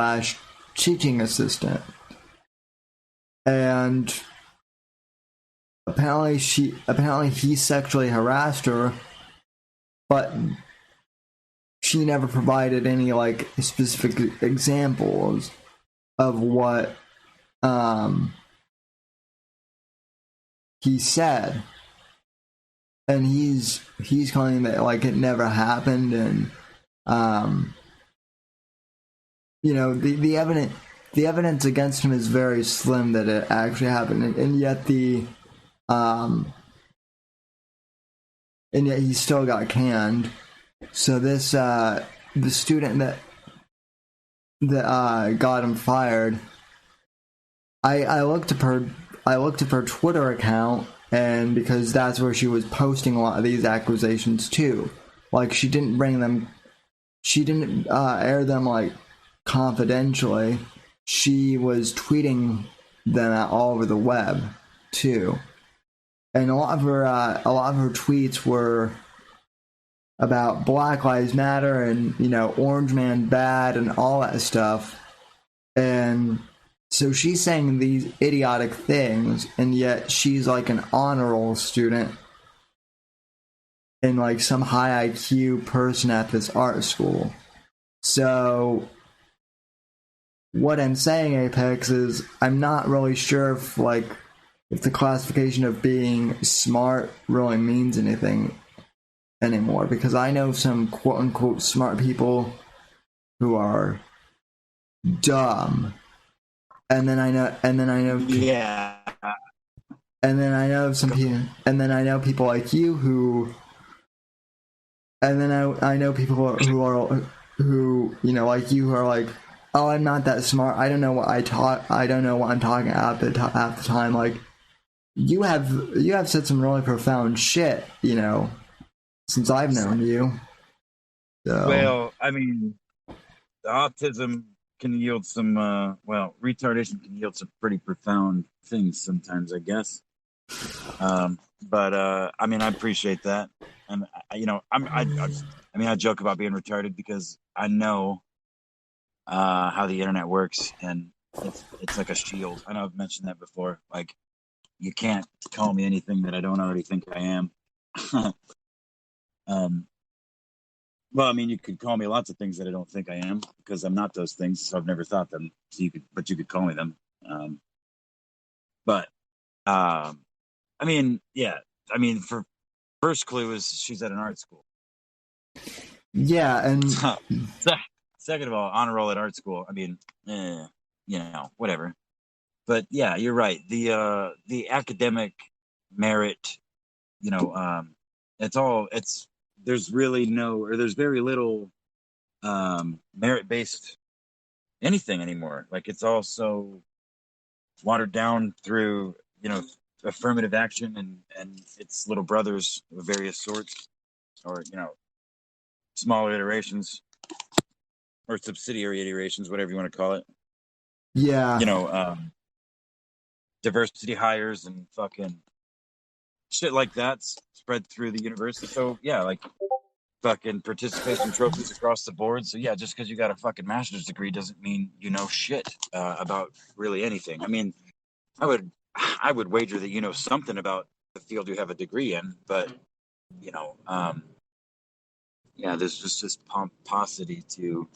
/ teaching assistant. And apparently he sexually harassed her, but she never provided any like specific examples of what he said. And he's claiming that like it never happened, and the evidence against him is very slim that it actually happened, and yet he still got canned. So this the student that got him fired, I looked up her Twitter account, and because that's where she was posting a lot of these accusations too. Like she didn't air them like confidentially. She was tweeting them out all over the web too, and a lot of her tweets were about Black Lives Matter and Orange Man bad and all that stuff. And So she's saying these idiotic things, and yet she's like an honor roll student and like some high IQ person at this art school. So what I'm saying, Apex, is I'm not really sure if the classification of being smart really means anything anymore, because I know some quote unquote smart people who are dumb. And then I know Yeah. and then I know some people, and then I know people like you who, and then I know people who you know, like you, who are like, oh, I'm not that smart. I don't know what I don't know what I'm talking at the time. Like, you have said some really profound shit, you know, since I've known you. So. Well, I mean, autism can yield some, retardation can yield some pretty profound things sometimes, I guess. But I mean, I appreciate that, and you know, I joke about being retarded because I know how the internet works, and it's like a shield. I know I've mentioned that before. Like, you can't call me anything that I don't already think I am. um, well, I mean, you could call me lots of things that I don't think I am because I'm not those things. So I've never thought them. So you could call me them. But I mean, yeah. I mean, for first clue is she's at an art school. Yeah, and second of all, honor roll at art school. I mean, you know, whatever. But yeah, you're right. The academic merit, you know, there's very little merit based anything anymore. Like, it's all so watered down through, you know, affirmative action and its little brothers of various sorts, or, you know, smaller iterations or subsidiary iterations, whatever you want to call it. yeah, You know, diversity hires and fucking shit like that's spread through the university. So yeah, like fucking participation trophies across the board. So yeah, just because you got a fucking master's degree doesn't mean you know shit about really anything. I mean, I would wager that you know something about the field you have a degree in, but you know, yeah, there's just this pomposity to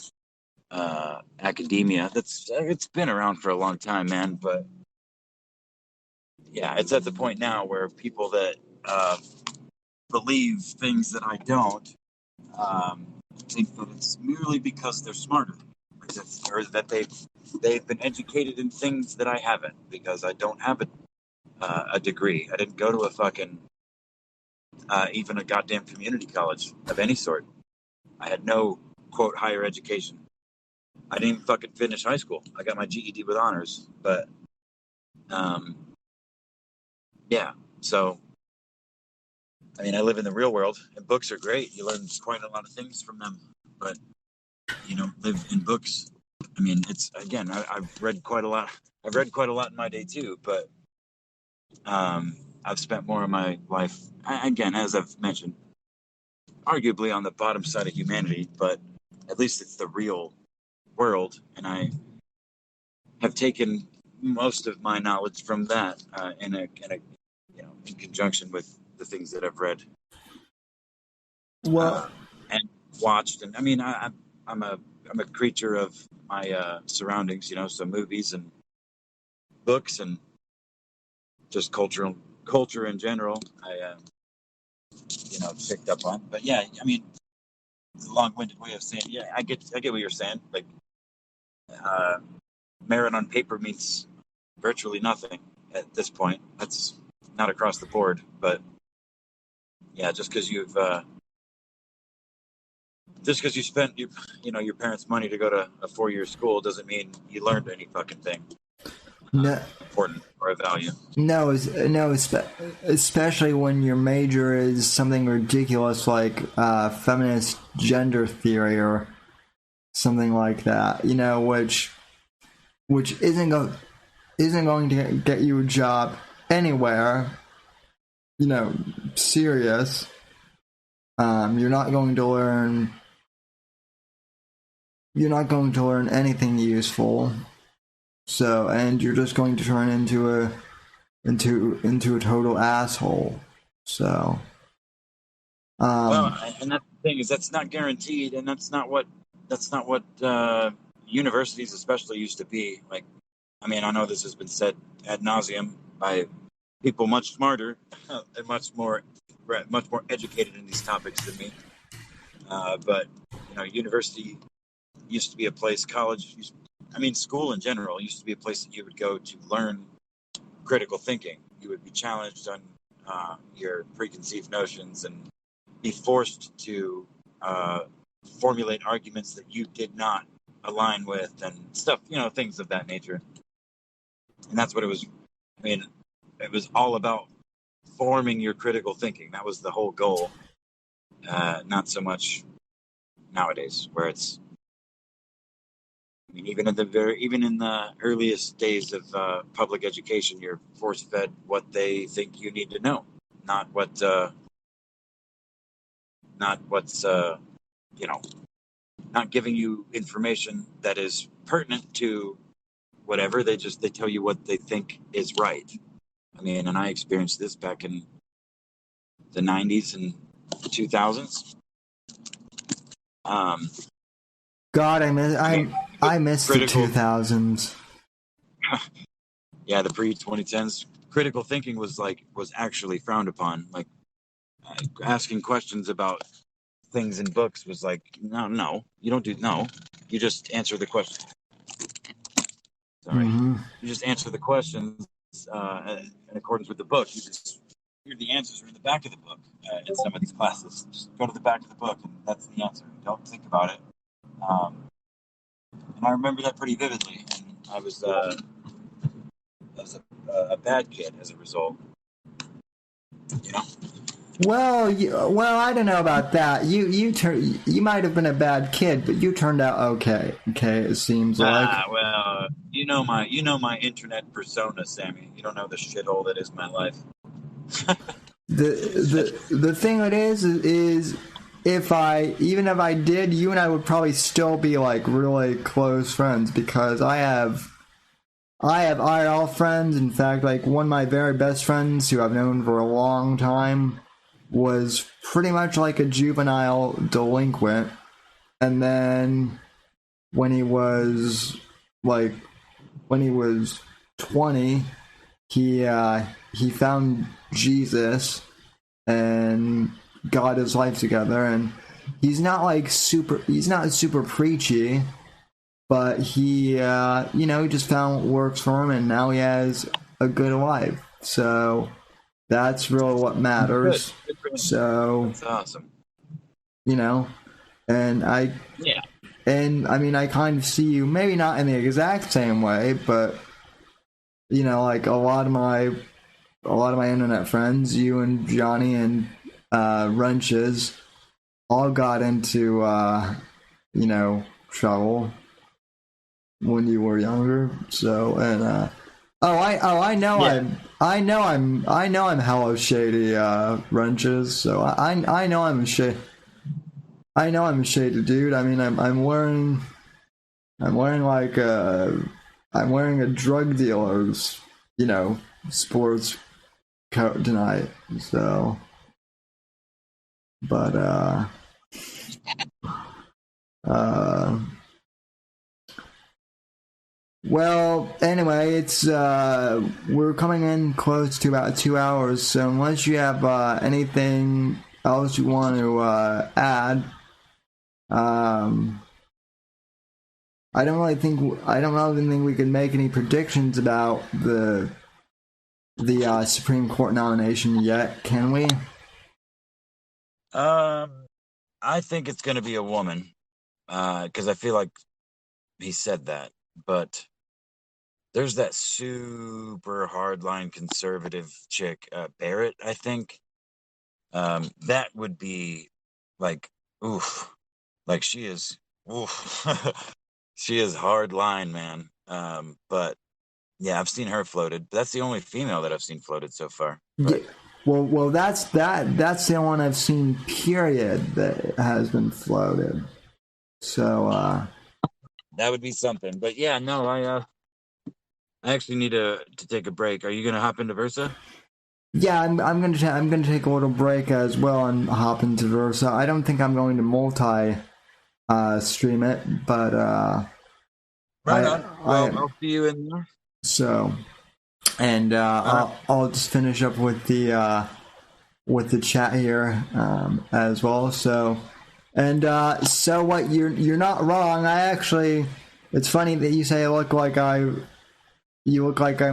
academia it's been around for a long time, man. But yeah, it's at the point now where people that believe things that I don't think that it's merely because they're smarter, or that they've been educated in things that I haven't, because I don't have a degree. I didn't go to a fucking even a goddamn community college of any sort. I had no quote higher education. I didn't even fucking finish high school. I got my GED with honors, but yeah. So I mean, I live in the real world, and books are great. You learn quite a lot of things from them, but you know, live in books. I mean, it's again, I've read quite a lot. I've read quite a lot in my day too, but I've spent more of my life, again, as I've mentioned, arguably on the bottom side of humanity, but at least it's the real world, and I have taken most of my knowledge from that in a you know, in conjunction with the things that I've read. well, And watched, and I mean, I'm a creature of my surroundings, you know, so movies and books and just culture in general. I you know, picked up on, but yeah, I mean, the long-winded way of saying, yeah, I get what you're saying. Like, merit on paper means virtually nothing at this point. That's not across the board, but yeah, just because you spent your parents' money to go to a 4-year school doesn't mean you learned any fucking thing no, important or of value. no, especially when your major is something ridiculous like feminist gender theory or something like that. You know, which isn't going to get you a job anywhere. You know, serious. You're not going to learn. You're not going to learn anything useful. So, and you're just going to turn into a total asshole. So, Well, and that's the thing, is that's not guaranteed, and that's not what universities especially used to be. Like, I mean, I know this has been said ad nauseum by people much smarter and much more educated in these topics than me. But university used to be a place. School in general used to be a place that you would go to learn critical thinking. You would be challenged on your preconceived notions and be forced to formulate arguments that you did not align with and stuff, things of that nature. And that's what it was. I mean, it was all about forming your critical thinking. That was the whole goal. Not so much nowadays, where it's, I mean, even in the earliest days of public education, you're force fed what they think you need to know, not what's not giving you information that is pertinent to whatever. They tell you what they think is right. I mean, and I experienced this back in the 90s and the 2000s. God, I miss the 2000s. Yeah, the pre-2010s. Critical thinking was actually frowned upon. Like, asking questions about things in books was like, no, you don't do, no, you just answer the question. Sorry, you just answer the questions in accordance with the book. The answers are in the back of the book in some of these classes. Just go to the back of the book, and that's the answer. Don't think about it. And I remember that pretty vividly. And I was a bad kid as a result. Well, I don't know about that. You might have been a bad kid, but you turned out okay. Okay, it seems like. Well, you know my internet persona, Sammy. You don't know the shithole that is my life. The thing it is if I did, you and I would probably still be like really close friends, because I have IRL friends. In fact, like one of my very best friends who I've known for a long time was pretty much like a juvenile delinquent, and then when he was 20, he found Jesus and got his life together, and he's not super preachy, but he just found what works for him, and now he has a good life. So that's really what matters. Good. So that's awesome. And I mean, I kind of see you, maybe not in the exact same way, but like a lot of my internet friends, you and Johnny and Wrenches, all got into trouble when you were younger. So, and I know I'm hella shady, Wrenches. So I know I'm a shady dude. I mean, I'm wearing a drug dealer's sports coat tonight. So, but well, anyway, it's we're coming in close to about 2 hours, so unless you have anything else you want to add, I don't really think we can make any predictions about the Supreme Court nomination yet, can we? I think it's going to be a woman, because I feel like he said that, but there's that super hardline conservative chick, Barrett, I think. That would be like, oof. Like, she is, oof. She is hardline, man. But yeah, I've seen her floated. That's the only female that I've seen floated so far. But... Yeah. Well, that's the one I've seen, period, that has been floated. So that would be something. But yeah, no, I actually need to take a break. Are you gonna hop into Versa? Yeah, I'm gonna take a little break as well and hop into Versa. I don't think I'm going to multi stream it, but Right on. Well, I'll see you in there. So, and I'll just finish up with the chat here as well. So, and so what? You're not wrong. I actually, it's funny that you say you look like I'm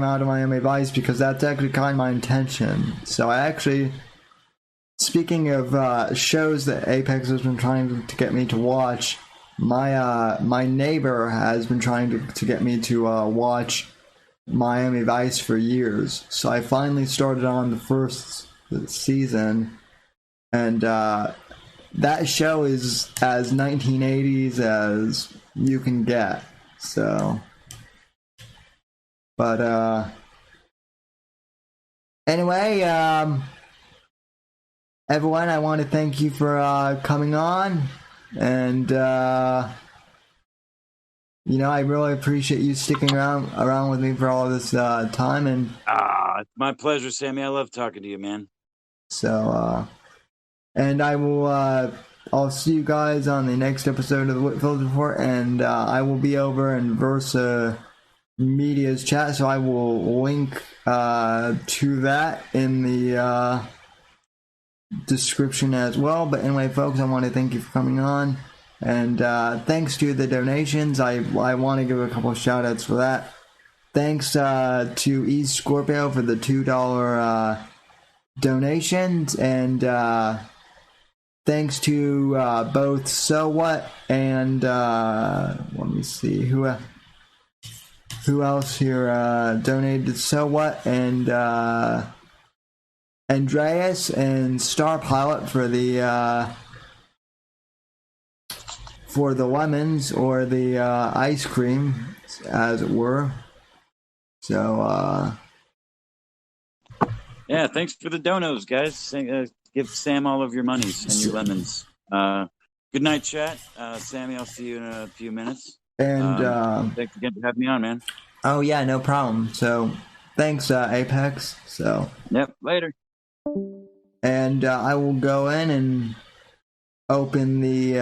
out of Miami Vice, because that's actually kind of my intention. So I actually, speaking of shows that Apex has been trying to get me to watch, my neighbor has been trying to get me to watch Miami Vice for years. So I finally started on the first season, and that show is as 1980s as you can get. So, but anyway, everyone, I want to thank you for coming on, and I really appreciate you sticking around with me for all this time. And it's my pleasure, Sammy. I love talking to you, man. So, and I will, I'll see you guys on the next episode of the Whitfield Report, and I will be over in Versa Media's chat, so I will link to that in the description as well. But anyway, folks, I want to thank you for coming on, and thanks to the donations. I want to give a couple of shout outs for that. Thanks to East Scorpio for the $2 donations, and thanks to both So What and let me see who else here donated. So What and Andreas and Star Pilot for the lemons, or the ice cream, as it were. So yeah, thanks for the donos, guys. Give Sam all of your monies and your lemons. Good night, chat. Sammy, I'll see you in a few minutes. And thanks again for having me on, man. Oh yeah, no problem. So thanks, Apex. So yep, later. And I will go in and open the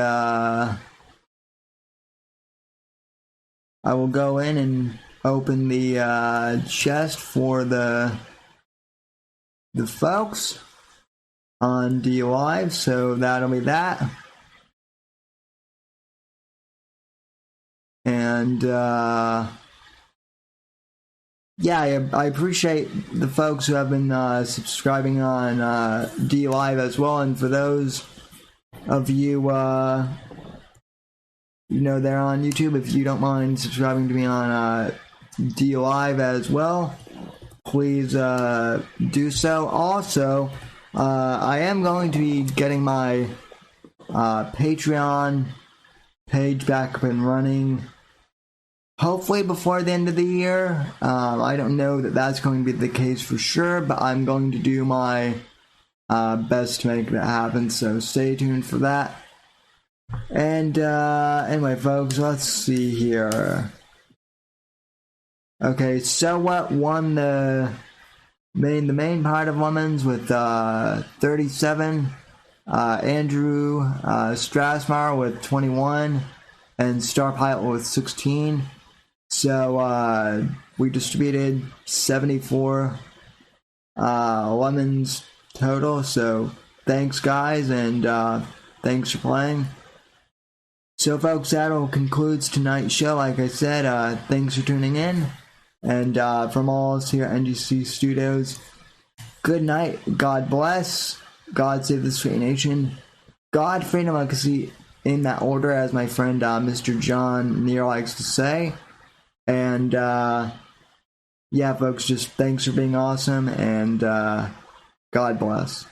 chest for the folks on D Live. So that'll be that. And yeah, I appreciate the folks who have been subscribing on D Live as well. And for those of you, there on YouTube, if you don't mind subscribing to me on D Live as well, please do so. Also, I am going to be getting my Patreon page back up and running, hopefully before the end of the year. I don't know that that's going to be the case for sure, but I'm going to do my best to make that happen, so stay tuned for that. And anyway, folks, let's see here. Okay, So What won the main part of women's with 37. Andrew Strasmar with 21, and Star Pilot with 16. So we distributed 74 lemons total. So thanks, guys, and thanks for playing. So, folks, that'll concludes tonight's show. Like I said, thanks for tuning in. And from all of us here at NGC Studios, good night. God bless. God save this free nation. God, freedom, legacy, in that order, as my friend Mr. John Neer likes to say. And yeah, folks, just thanks for being awesome, and God bless.